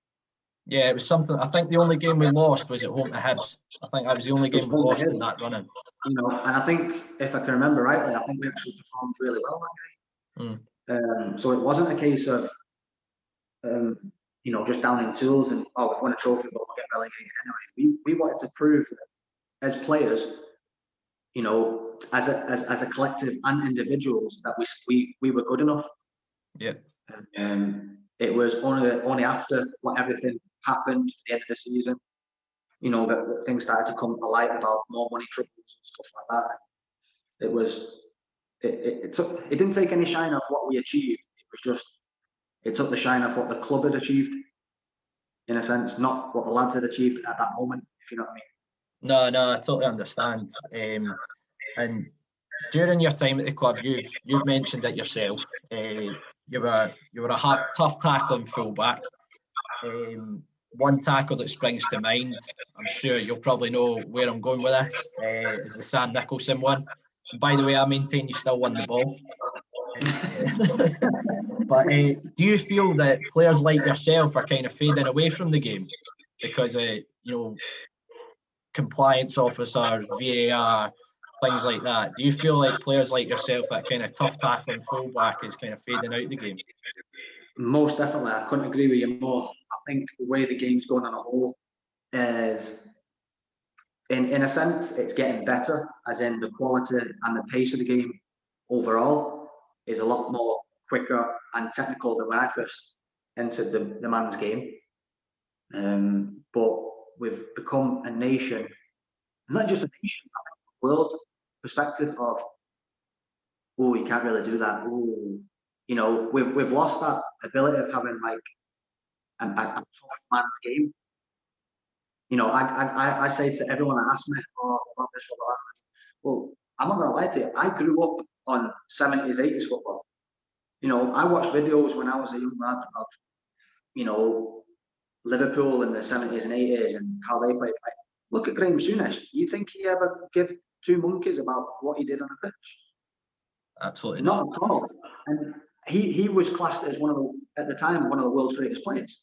Yeah, it was something. I think the only game we lost was at home to Hibs. I think that was the only game we lost in that running. And I think, if I can remember rightly, I think we actually performed really well that game. So it wasn't a case of, just down in tools and, we've won a trophy, but we'll get relegated anyway. We wanted to prove that as players, as a collective and individuals, that we were good enough. Yeah. It was only after everything happened at the end of the season, that things started to come to light about more money troubles and stuff like that. It didn't take any shine off what we achieved. It took the shine off what the club had achieved. in a sense, not what the lads had achieved at that moment, if you know what I mean. No, I totally understand. And during your time at the club, you've mentioned it yourself. You were a tough tackling fullback. One tackle that springs to mind, I'm sure you'll probably know where I'm going with this, is the Sam Nicholson one. And by the way, I maintain you still won the ball. But do you feel that players like yourself are kind of fading away from the game because compliance officers, VAR, things like that? Do you feel like players like yourself, that kind of tough tackling fullback, is kind of fading out the game? Most definitely, I couldn't agree with you more. I think the way the game's going on a whole is, in a sense, it's getting better, as in the quality and the pace of the game overall is a lot more quicker and technical than when I first entered the man's game. But we've become a nation, not just a nation, I think a world perspective of, oh, you can't really do that. Oh, we've lost that ability of having like a tough man's game. I say to everyone that asks me, about this, about that. Well, I'm not gonna lie to you. I grew up on 70s, 80s football. I watched videos when I was a young lad of, Liverpool in the 70s and 80s and how they played. Like, look at Graham Souness. You think he ever give two monkeys about what he did on a pitch? Absolutely not at all. And he was classed as at the time, one of the world's greatest players.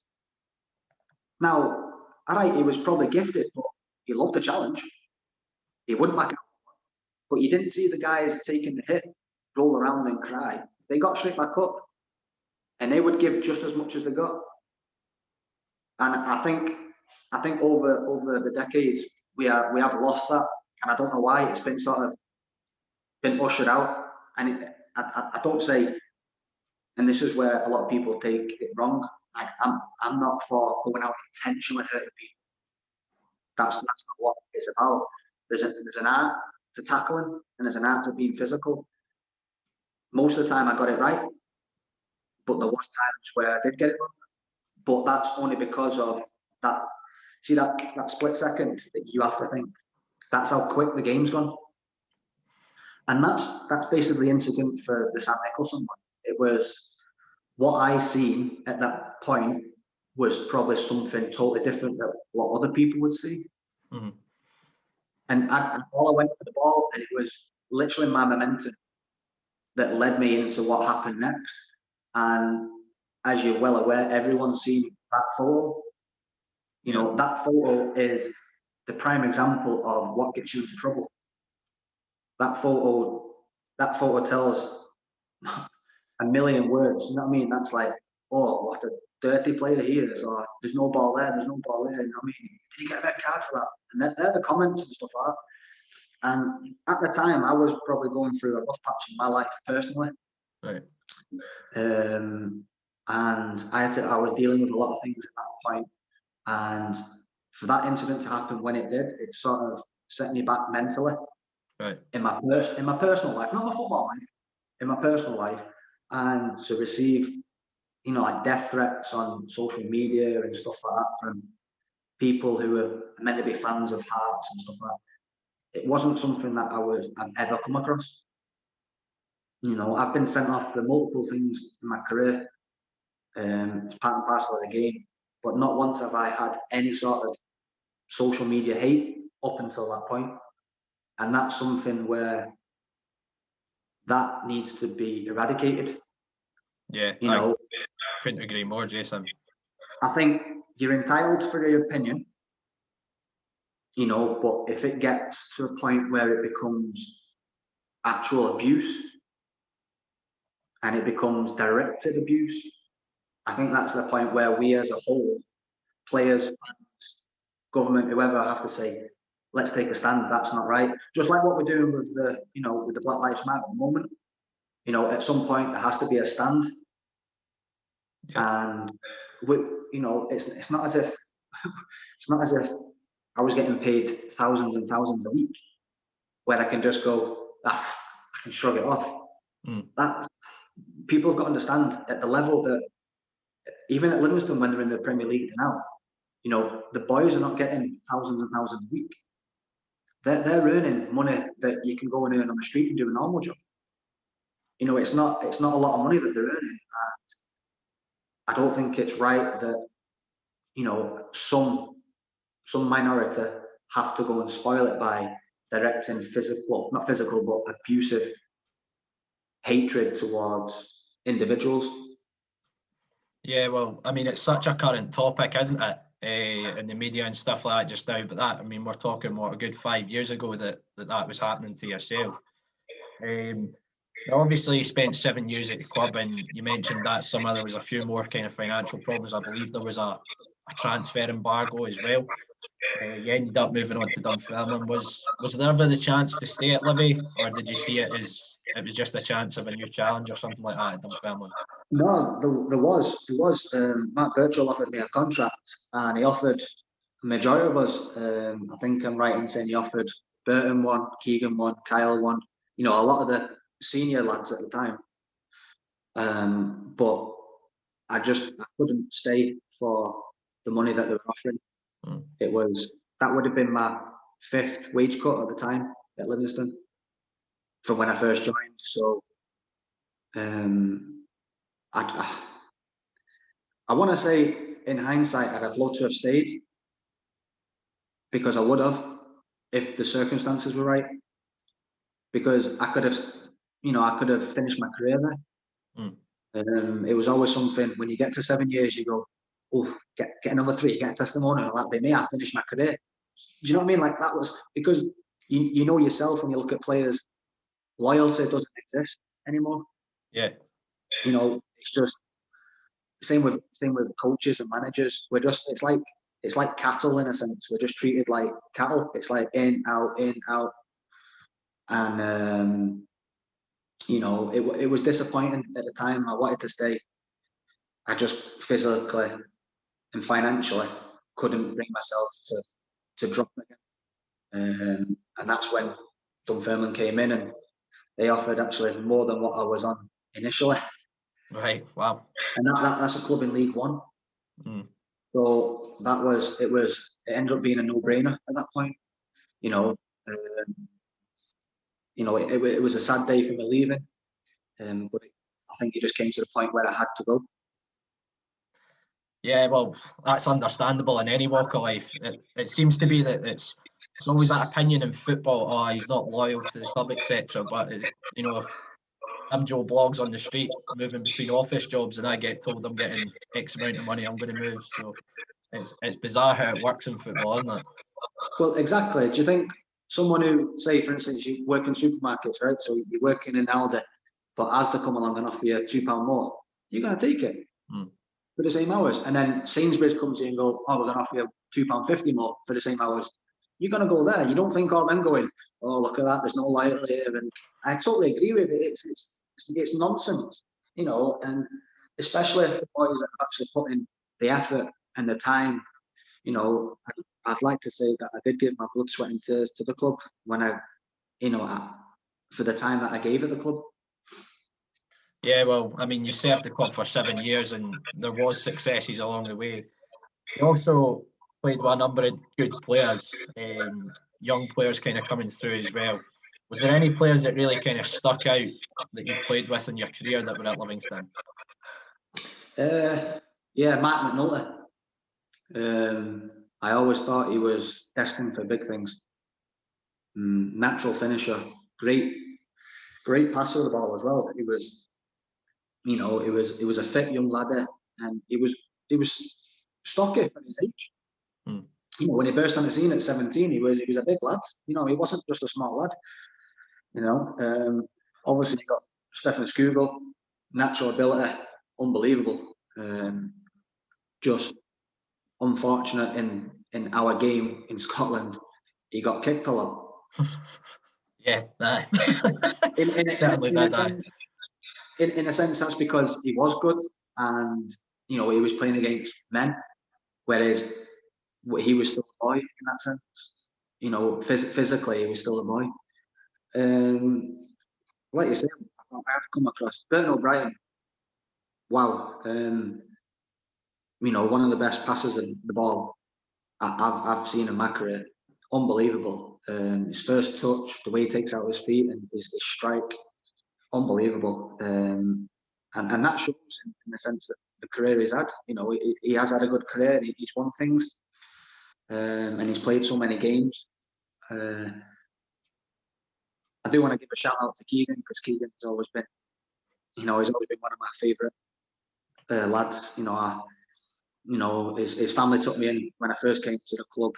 Now, all right, he was probably gifted, but he loved the challenge. He wouldn't back out. But you didn't see the guys taking the hit, roll around and cry. They got straight back up, and they would give just as much as they got. And I think over the decades we have lost that, and I don't know why. It's been sort of been ushered out, and I don't say, and this is where a lot of people take it wrong. Like, I'm not for going out intentionally hurting people. That's not what it's about. There's an art to tackling, and there's an art to being physical. Most of the time I got it right, but there was times where I did get it wrong. But that's only because of that. See that split second that you have to think. That's how quick the game's gone. And that's basically the incident for the Sam Nicholson one. It was what I seen at that point was probably something totally different than what other people would see. Mm-hmm. And all I went for the ball, and it was literally my momentum that led me into what happened next. And as you're well aware, everyone's seen that photo. That photo is the prime example of what gets you into trouble. That photo tells a million words. You know what I mean? That's like, oh, what a dirty player he is, or there's no ball there, there's no ball there. You know what I mean? Did he get a red card for that? And they're the comments and stuff like that. And at the time, I was probably going through a rough patch in my life personally. Right. And I was dealing with a lot of things at that point. And for that incident to happen when it did, it sort of set me back mentally. Right. In my personal life, not my football life, in my personal life, and to receive, like death threats on social media and stuff like that from people who are meant to be fans of Hearts and stuff like that. It wasn't something that I've ever come across. I've been sent off for multiple things in my career. It's part and parcel of the game, but not once have I had any sort of social media hate up until that point. And that's something where that needs to be eradicated. Yeah, I couldn't agree more, Jason. I think you're entitled for your opinion, but if it gets to a point where it becomes actual abuse and it becomes directed abuse, I think that's the point where we as a whole, players, fans, government, whoever, have to say, let's take a stand. That's not right. Just like what we're doing with the Black Lives Matter at the moment. At some point there has to be a stand. Yeah. And it's not as if I was getting paid thousands and thousands a week, where I can just go, I can shrug it off. That people have got to understand at the level that even at Livingston, when they're in the Premier League now, You know, the boys are not getting thousands and thousands a week. They're earning money that you can go and earn on the street and do a normal job. You know, it's not a lot of money that they're earning. And I don't think it's right that, you know, some minority have to go and spoil it by directing not physical, but abusive hatred towards individuals. Yeah, well, I mean, it's such a current topic, isn't it? In the media and stuff like that just now. But that, I mean, we're talking a good 5 years ago that was happening to yourself. Obviously, you spent 7 years at the club, and you mentioned that summer there was a few more kind of financial problems. I believe there was a transfer embargo as well. You ended up moving on to Dunfermline. Was there ever the chance to stay at Livi, or did you see it as it was just a chance of a new challenge or something like that at Dunfermline? No, there was. Matt Birchall offered me a contract, and he offered the majority of us. I think I'm right in saying he offered Burton one, Keegan one, Kyle one. You know, a lot of the senior lads at the time. But I couldn't stay for the money that they were offering. That would have been my 5th wage cut at the time at Livingston from when I first joined. So I want to say, in hindsight, I'd have loved to have stayed, because I would have, if the circumstances were right. Because I could have finished my career there. It was always something, when you get to 7 years, you go, oh, get another 3, get a testimonial. That'll be me. I finished my career. Do you know what I mean? Like, that was because you know yourself, when you look at players, loyalty doesn't exist anymore. Yeah. You know, it's just same with coaches and managers. It's like cattle in a sense. We're just treated like cattle. It's like in, out, and you know, it was disappointing at the time. I wanted to stay. I just physically and financially couldn't bring myself to drop again. And that's when Dunfermline came in, and they offered actually more than what I was on initially. Right. Wow. And that's a club in League One. So it ended up being a no-brainer at that point. You know, it was a sad day for me leaving, but I think it just came to the point where I had to go. Yeah, well, that's understandable in any walk of life. It seems to be that it's always that opinion in football. Oh, he's not loyal to the club, etc. But you know, if I'm Joe Bloggs on the street moving between office jobs, and I get told I'm getting X amount of money, I'm going to move. So it's bizarre how it works in football, isn't it? Well, exactly. Do you think someone who, say, for instance, you work in supermarkets, right? So you're working in Aldi, but as they come along and offer you £2 more, you're going to take it for the same hours. And then Sainsbury's comes in and go, oh, we're going to offer you £2.50 more for the same hours. You're going to go there. You don't think all them going, oh, look at that, there's no loyalty here. And I totally agree with it. It's nonsense, you know, and especially for boys that have actually put in the effort and the time. You know, I'd like to say that I did give my blood, sweat and tears to the club when for the time that I gave at the club. Yeah, well, I mean, you served the club for 7 years, and there was successes along the way. You also played with a number of good players, young players kind of coming through as well. Was there any players that really kind of stuck out that you played with in your career that were at Livingston? Yeah, Matt McNulty. I always thought he was destined for big things. Natural finisher, great passer of the ball as well. He was, you know, it was a fit young lad, and he was stocky for his age. You know, when he burst on the scene at 17, he was a big lad. You know, he wasn't just a small lad. You know, obviously you got Stefan Skugel, natural ability, unbelievable. Just unfortunate in our game in Scotland, he got kicked a lot. Yeah, certainly did. In a sense, that's because he was good, and you know, he was playing against men, whereas he was still a boy in that sense. You know, physically, he was still a boy. Like you say, I've come across Burton O'Brien. Wow, you know, one of the best passers of the ball I've seen in my career, unbelievable. His first touch, the way he takes out his feet, and his strike, unbelievable. And that shows in the sense that the career he's had. You know, he has had a good career. And he's won things, and he's played so many games. I do want to give a shout out to Keegan, because Keegan's always been, he's always been one of my favourite lads. His family took me in when I first came to the club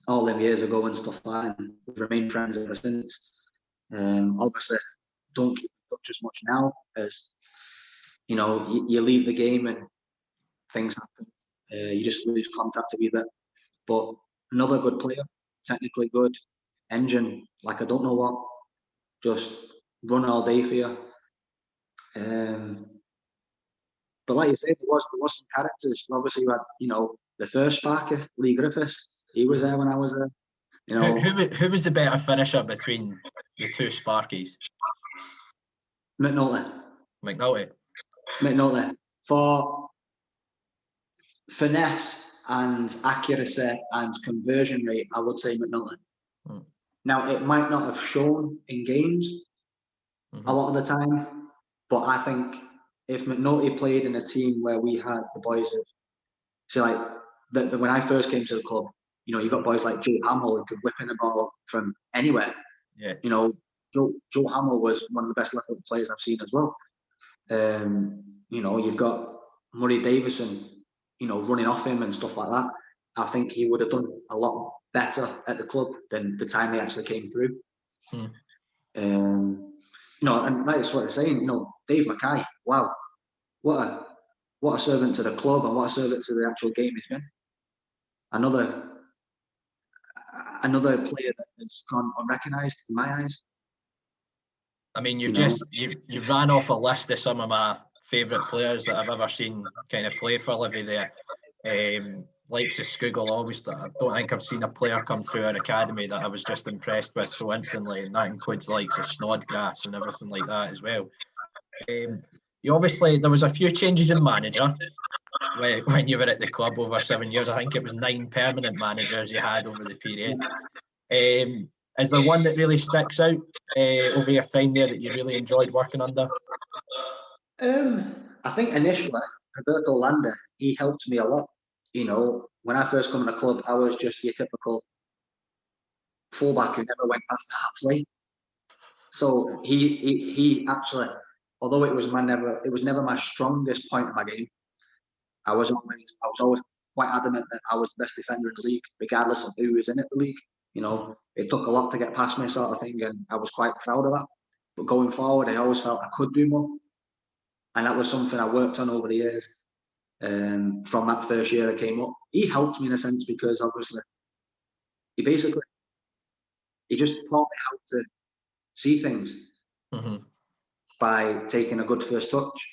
all them years ago and stuff like that, and we've remained friends ever since. Obviously, don't keep in touch as much now, as you leave the game and things happen. You just lose contact a wee bit. But another good player, technically good, engine like I don't know what, just run all day for you. But like you said, there was some characters. Obviously, you had the first Sparker, Lee Griffiths. He was there when I was there. Who was the better finisher between the two Sparkies? McNulty. For finesse and accuracy and conversion rate, I would say McNulty. Now, it might not have shown in games a lot of the time, but I think if McNulty played in a team where we had the boys of, when I first came to the club, you got boys like Joe Hamill who could whip in the ball from anywhere. Yeah. Joe Hamill was one of the best left-foot players I've seen as well. You've got Murray Davison, running off him and stuff like that. I think he would have done a lot better at the club than the time he actually came through. And that's what I'm saying. Dave Mackay, wow, what a servant to the club and what a servant to the actual game he's been. Another player that has gone unrecognised in my eyes. I mean, you've ran off a list of some of my favourite players that I've ever seen kind of play for Livi there. Likes of Scoogle, always. I don't think I've seen a player come through our academy that I was just impressed with so instantly, and that includes the likes of Snodgrass and everything like that as well. There was a few changes in manager when you were at the club over 7 years. I think it was 9 permanent managers you had over the period. Is there one that really sticks out over your time there that you really enjoyed working under? I think initially, Roberto Landa, he helped me a lot. When I first come to the club, I was just your typical fullback who never went past the halfway. So he actually, although it was never my strongest point of my game, I was always quite adamant that I was the best defender in the league, regardless of who was in the league. It took a lot to get past me, sort of thing, and I was quite proud of that. But going forward, I always felt I could do more, and that was something I worked on over the years. From that first year I came up, he helped me in a sense, because obviously he just taught me how to see things by taking a good first touch.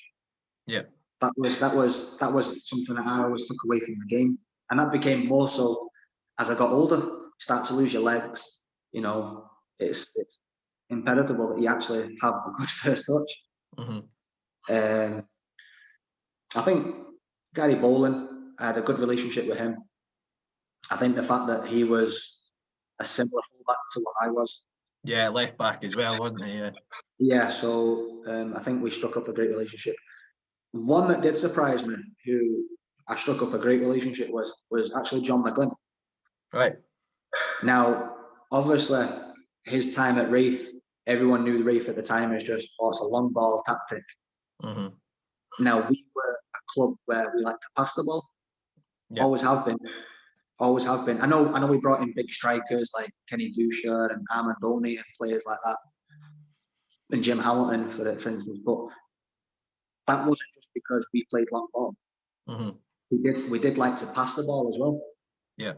Yeah, that was something that I always took away from the game, and that became more so as I got older. Start to lose your legs. It's imperative that you actually have a good first touch. I think Gary Boland, I had a good relationship with him. I think the fact that he was a similar fullback to what I was. Yeah, left back as well, wasn't he? Yeah, so I think we struck up a great relationship. One that did surprise me, who I struck up a great relationship with, was actually John McGlynn. Right. Now, obviously, his time at Wraith, everyone knew Wraith at the time as just, it's a long ball tactic. Now, we were a club where we like to pass the ball. Yep. Always have been. I know we brought in big strikers like Kenny Dusher and Armandoni and players like that, and Jim Hamilton, for instance, but that wasn't just because we played long ball. We did like to pass the ball as well. Yeah.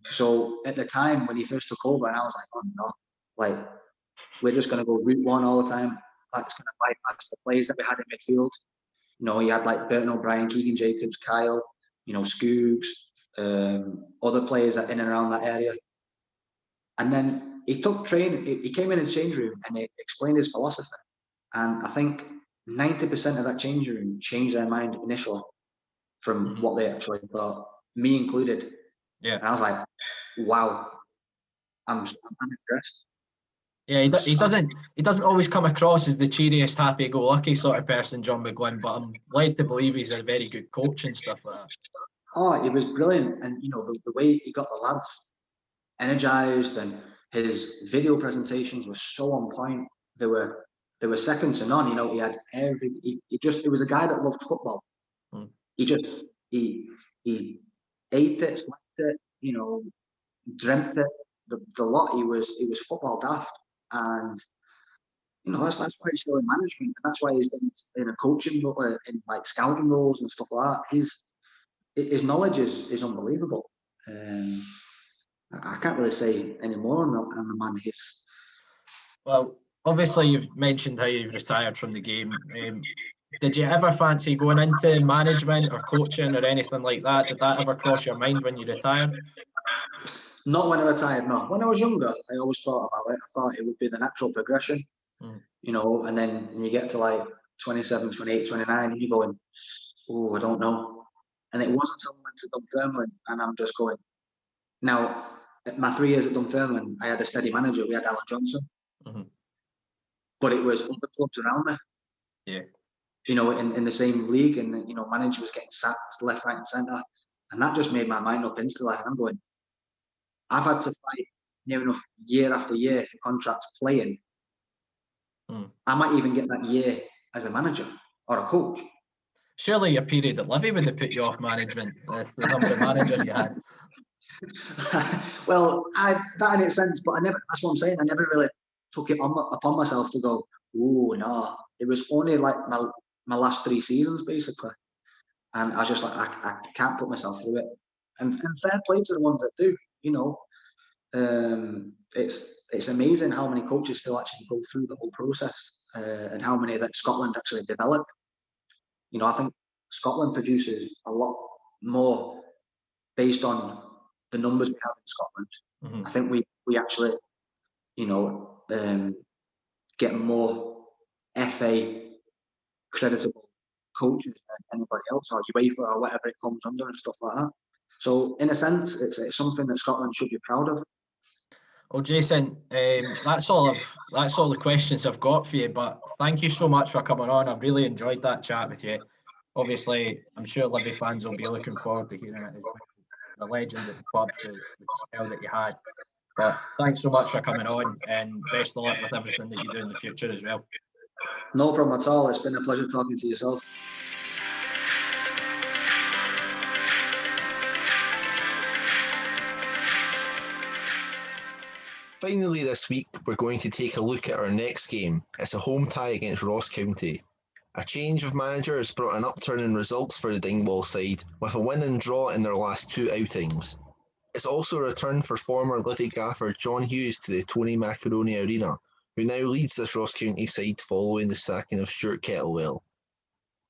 So at the time when he first took over, and I was like, oh no, we're just going to go route one all the time. That's going to bypass the players that we had in midfield. He had like Burton O'Brien, Keegan Jacobs, Kyle, Scoogs, other players that in and around that area. And then he took training. He came in the change room and he explained his philosophy. And I think 90% of that change room changed their mind initially from what they actually thought, me included. Yeah. And I was like, wow, I'm impressed. Yeah, he doesn't always come across as the cheeriest, happy-go-lucky sort of person, John McGlynn, but I'm led to believe he's a very good coach and stuff like that. Oh, he was brilliant, and the way he got the lads energized, and his video presentations were so on point. They were second to none. He had he was a guy that loved football. He ate it, slept it, dreamt it. The lot. He was football daft, and that's why he's still in management, and that's why he's been in a coaching role, in like scouting roles and stuff like that. His knowledge is unbelievable. I can't really say any more on the man. Well, obviously you've mentioned how you've retired from the game. Did you ever fancy going into management or coaching or anything like that? Did that ever cross your mind when you retired? Not when I retired, no. When I was younger, I always thought about it. I thought it would be the natural progression, and then when you get to like 27, 28, 29, you're going, oh, I don't know. And it wasn't until I went to Dunfermline, and I'm just going, now, my 3 years at Dunfermline, I had a steady manager. We had Alan Johnson. But it was other clubs around me. Yeah. In the same league, and manager was getting sacked left, right, and centre, and that just made my mind up instantly. I'm going, I've had to fight near enough year after year for contracts playing. I might even get that year as a manager or a coach. Surely your period at Livi would have put you off management with the number of managers you had. Well, that in its sense, but I never. That's what I'm saying. I never really took it upon myself to go, oh no. It was only like my last 3 seasons basically, and I was just like, I can't put myself through it. And fair play to the ones that do. It's amazing how many coaches still actually go through the whole process, and how many that Scotland actually develop. I think Scotland produces a lot more based on the numbers we have in Scotland. I think we actually, get more FA creditable coaches than anybody else, or UEFA or whatever it comes under and stuff like that. So in a sense, it's something that Scotland should be proud of. Well, Jason, that's all the questions I've got for you. But thank you so much for coming on. I've really enjoyed that chat with you. Obviously, I'm sure Livi fans will be looking forward to hearing it as the legend at the club for the spell that you had. But thanks so much for coming on, and best of luck with everything that you do in the future as well. No problem at all. It's been a pleasure talking to yourself. Finally this week, we're going to take a look at our next game. It's a home tie against Ross County. A change of manager has brought an upturn in results for the Dingwall side, with a win and draw in their last 2 outings. It's also a return for former Livi gaffer John Hughes to the Tony Macaroni Arena, who now leads this Ross County side following the sacking of Stuart Kettlewell.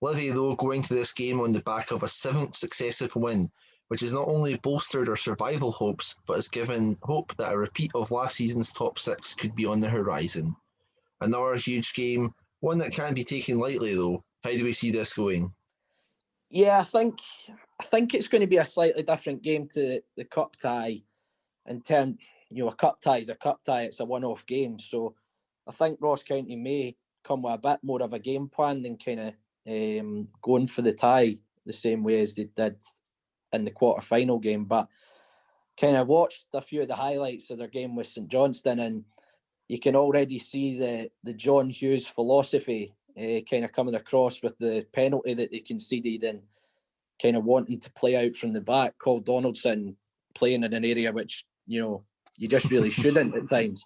Livi, though, going to this game on the back of a 7th successive win, which has not only bolstered our survival hopes, but has given hope that a repeat of last season's top 6 could be on the horizon. Another huge game, one that can't be taken lightly though. How do we see this going? Yeah, I think it's going to be a slightly different game to the cup tie. In terms, a cup tie is a cup tie. It's a one-off game. So I think Ross County may come with a bit more of a game plan than kind of going for the tie the same way as they did in the quarter-final game. But kind of watched a few of the highlights of their game with St Johnstone, and you can already see the John Hughes philosophy kind of coming across with the penalty that they conceded, and kind of wanting to play out from the back. Cole Donaldson playing in an area which, you just really shouldn't at times.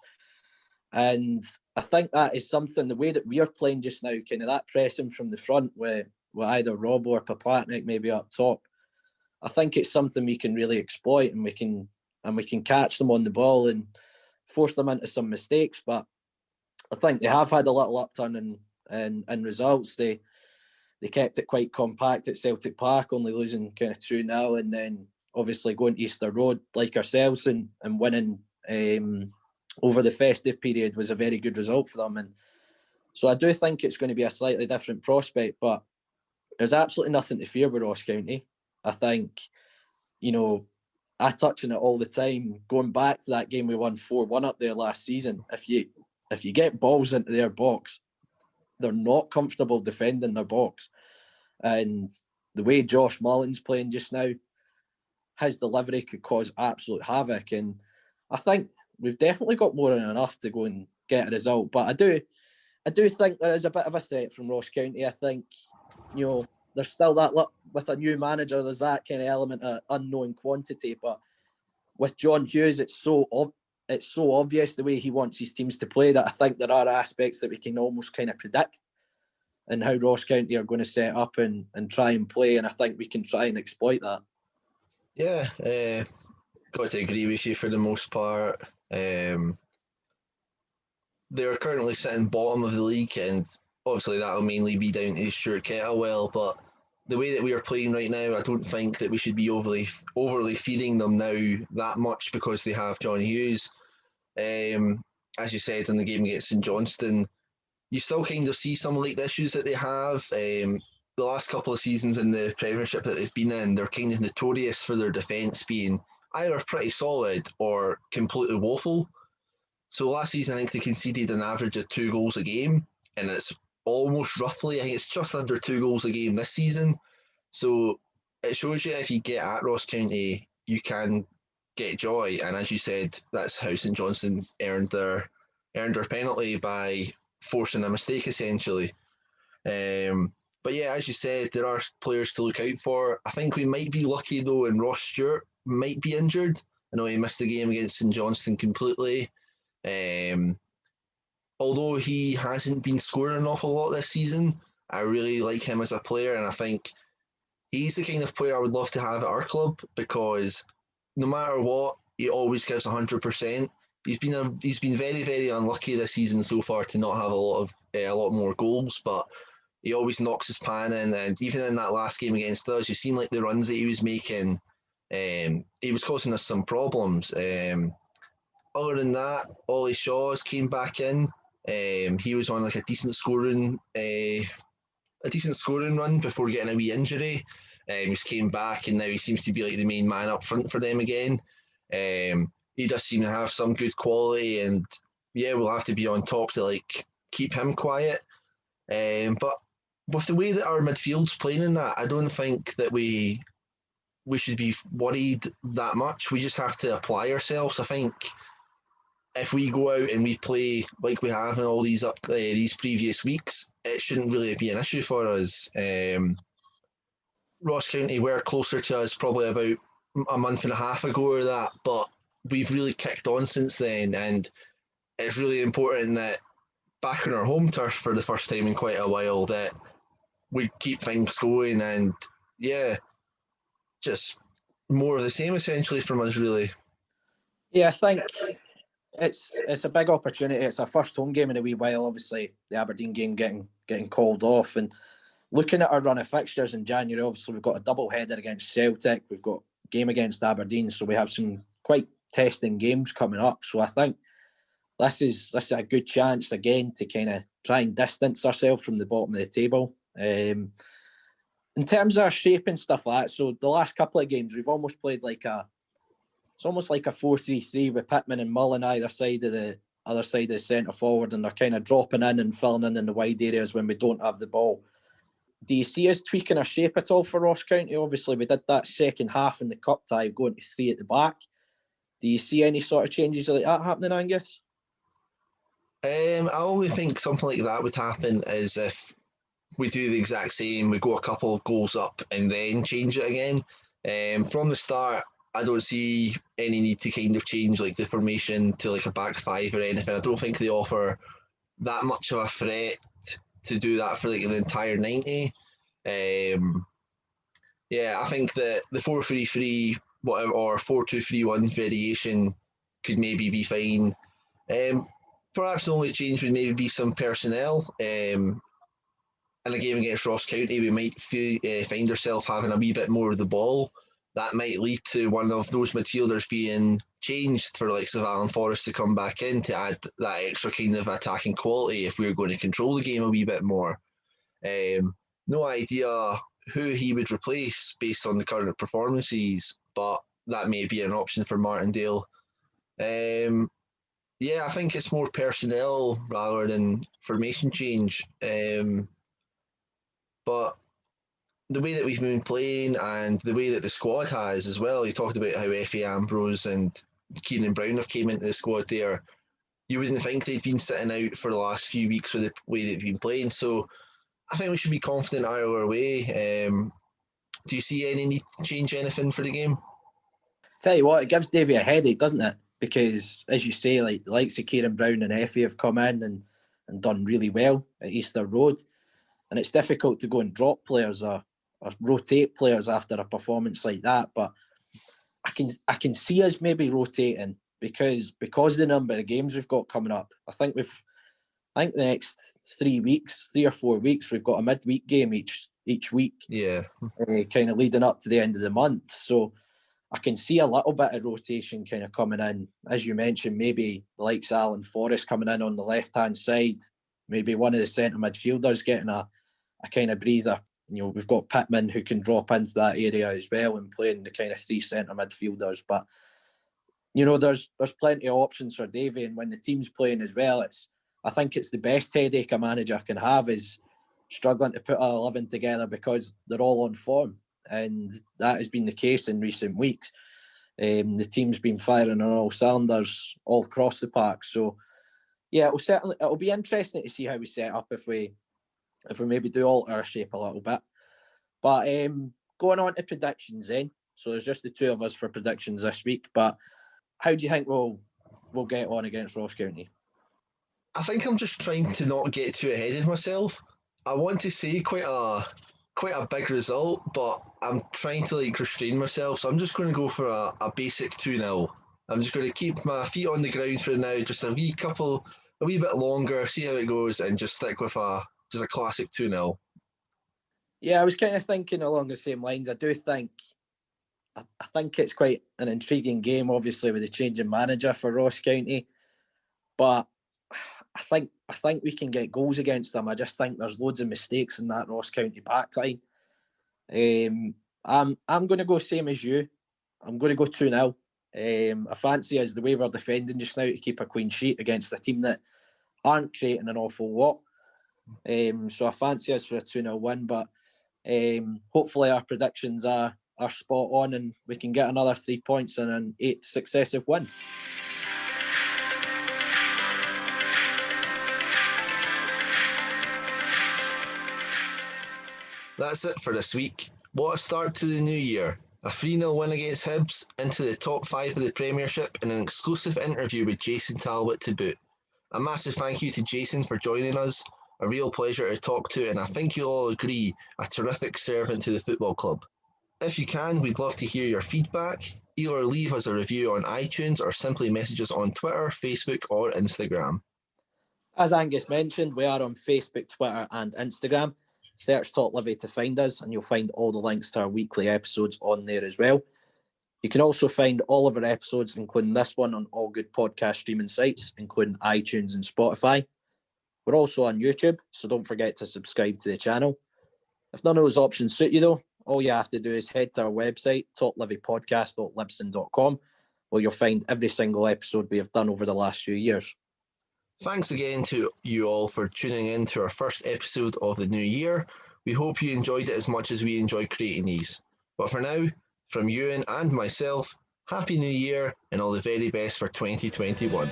And I think that is something, the way that we are playing just now, kind of that pressing from the front with either Robbo or Paplatnik maybe up top. I think it's something we can really exploit, and we can catch them on the ball and force them into some mistakes. But I think they have had a little upturn in results. They kept it quite compact at Celtic Park, only losing kind of 2-0, and then obviously going to Easter Road like ourselves and winning over the festive period was a very good result for them. And so I do think it's going to be a slightly different prospect, but there's absolutely nothing to fear with Ross County. I think, I touch on it all the time. Going back to that game we won 4-1 up there last season, if you get balls into their box, they're not comfortable defending their box. And the way Josh Mullin's playing just now, his delivery could cause absolute havoc. And I think we've definitely got more than enough to go and get a result. But I do think there is a bit of a threat from Ross County. I think, there's still that with a new manager, there's that kind of element of unknown quantity. But with John Hughes, it's so obvious the way he wants his teams to play that I think there are aspects that we can almost kind of predict and how Ross County are going to set up and try and play. And I think we can try and exploit that. Yeah, got to agree with you for the most part. They're currently sitting bottom of the league, and obviously that'll mainly be down to Stuart Kettlewell, but the way that we are playing right now, I don't think that we should be overly feeding them now that much because they have John Hughes. As you said in the game against St Johnstone, you still kind of see some of the issues that they have. The last couple of seasons in the Premiership that they've been in, they're kind of notorious for their defence being either pretty solid or completely woeful. So last season, I think they conceded an average of 2 goals a game, and it's almost roughly, I think it's just under 2 goals a game this season. So it shows you if you get at Ross County, you can get joy. And as you said, that's how St Johnstone earned their penalty by forcing a mistake, essentially. But yeah, as you said, there are players to look out for. I think we might be lucky though, and Ross Stewart might be injured. I know he missed the game against St Johnstone completely. Although he hasn't been scoring an awful lot this season, I really like him as a player, and I think he's the kind of player I would love to have at our club because no matter what, he always gives 100%. He's been very, very unlucky this season so far to not have a lot more goals, but he always knocks his pan in, and even in that last game against us, you've seen like the runs that he was making. He was causing us some problems. Other than that, Ollie Shaw's came back in. He was on like a decent scoring run before getting a wee injury. He's came back and now he seems to be like the main man up front for them again. He does seem to have some good quality, and yeah, we'll have to be on top to like keep him quiet. But with the way that our midfield's playing in that, I don't think that we should be worried that much. We just have to apply ourselves. I think if we go out and we play like we have in all these previous weeks, it shouldn't really be an issue for us. Ross County were closer to us probably about a month and a half ago or that, but we've really kicked on since then, and it's really important that back on our home turf for the first time in quite a while that we keep things going, and yeah, just more of the same essentially from us really. Yeah, I think it's a big opportunity. It's our first home game in a wee while. Obviously, the Aberdeen game getting called off, and looking at our run of fixtures in January, obviously we've got a double header against Celtic. We've got a game against Aberdeen, so we have some quite testing games coming up. So I think this is a good chance again to kind of try and distance ourselves from the bottom of the table. In terms of our shape and stuff like that, so the last couple of games we've almost played it's almost like a 4-3-3 with Pittman and Mullen either side of the centre forward, and they're kind of dropping in and filling in the wide areas when we don't have the ball. Do you see us tweaking our shape at all for Ross County? Obviously, we did that second half in the cup tie, going to 3 at the back. Do you see any sort of changes like that happening, Angus? I only think something like that would happen is if we do the exact same, we go a couple of goals up and then change it again. From the start, I don't see any need to kind of change like the formation to like a back 5 or anything. I don't think they offer that much of a threat to do that for like the entire 90. Yeah, I think that the 4-3-3 whatever or 4-2-3-1 variation could maybe be fine. Perhaps the only change would maybe be some personnel. In a game against Ross County, we might find ourselves having a wee bit more of the ball. That might lead to one of those midfielders being changed for like Alan Forrest to come back in to add that extra kind of attacking quality if we were going to control the game a wee bit more. No idea who he would replace based on the current performances, but that may be an option for Martindale. Yeah, I think it's more personnel rather than formation change. But the way that we've been playing and the way that the squad has as well, you talked about how Effie Ambrose and Kieran Brown have came into the squad there. You wouldn't think they'd been sitting out for the last few weeks with the way they've been playing. So I think we should be confident either way. Do you see any need to change anything for the game? Tell you what, it gives Davy a headache, doesn't it? Because, as you say, like the likes of Kieran Brown and Effie have come in and done really well at Easter Road. And it's difficult to go and drop players or rotate players after a performance like that. But I can see us maybe rotating because of the number of games we've got coming up. I think the next 3 or 4 weeks, we've got a midweek game each week. Yeah. Kind of leading up to the end of the month. So I can see a little bit of rotation kind of coming in. As you mentioned, maybe the likes of Alan Forrest coming in on the left-hand side. Maybe one of the centre midfielders getting a kind of breather. You know, we've got Pittman who can drop into that area as well and playing the kind of 3 centre midfielders. But, you know, there's plenty of options for Davy. And when the team's playing as well, I think it's the best headache a manager can have is struggling to put an 11 together because they're all on form. And that has been the case in recent weeks. The team's been firing on all cylinders all across the park. So, yeah, it'll be interesting to see how we set up if we maybe do alter our shape a little bit. But going on to predictions then. So there's just the two of us for predictions this week. But how do you think we'll get on against Ross County? I think I'm just trying to not get too ahead of myself. I want to say quite a big result, but I'm trying to restrain myself. So I'm just going to go for a basic 2-0. I'm just going to keep my feet on the ground for now, just a wee bit longer, see how it goes, and just stick with a classic 2-0. Yeah, I was kind of thinking along the same lines. I think it's quite an intriguing game, obviously, with the change in manager for Ross County. But I think we can get goals against them. I just think there's loads of mistakes in that Ross County backline. I'm going to go same as you. I'm going to go 2-0. I fancy us the way we're defending just now to keep a clean sheet against a team that aren't creating an awful lot. So I fancy us for a 2-0 win, but hopefully our predictions are spot on and we can get another 3 points and an 8th successive win. That's it for this week. What a start to the new year. A 3-0 win against Hibs, into the top 5 of the Premiership, and an exclusive interview with Jason Talbot to boot. A massive thank you to Jason for joining us. A real pleasure to talk to, and I think you'll all agree, a terrific servant to the football club. If you can, we'd love to hear your feedback. Either leave us a review on iTunes or simply message us on Twitter, Facebook or Instagram. As Angus mentioned, we are on Facebook, Twitter and Instagram. Search TalkLivi to find us, and you'll find all the links to our weekly episodes on there as well. You can also find all of our episodes, including this one, on all good podcast streaming sites, including iTunes and Spotify. We're also on YouTube, so don't forget to subscribe to the channel. If none of those options suit you though, all you have to do is head to our website, talklivipodcast.libsyn.com, where you'll find every single episode we have done over the last few years. Thanks again to you all for tuning in to our first episode of the new year. We hope you enjoyed it as much as we enjoy creating these. But for now, from Euan and myself, Happy New Year and all the very best for 2021.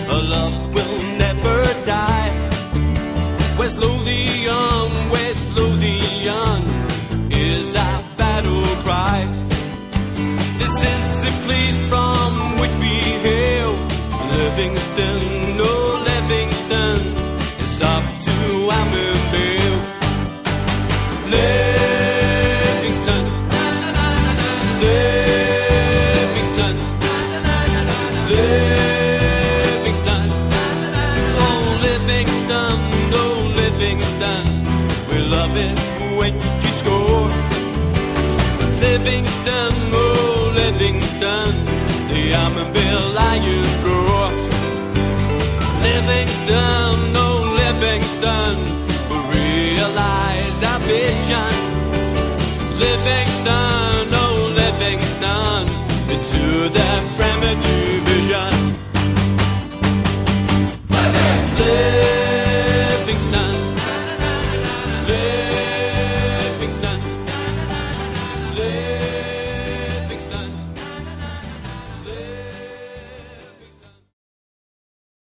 A love will never die. Where's Lothian, where's Lothian, is our battle cry. This is the place from which we hail. Livingston, oh Livingston, it's up to Ammonvale. Livingston, Livingston, Livingston, oh Livingston, oh Livingston, we love it when you score. Livingston, oh Arminville Lions roar. Livingston, oh Livingston, realize our vision. Livingston, oh Livingston, to the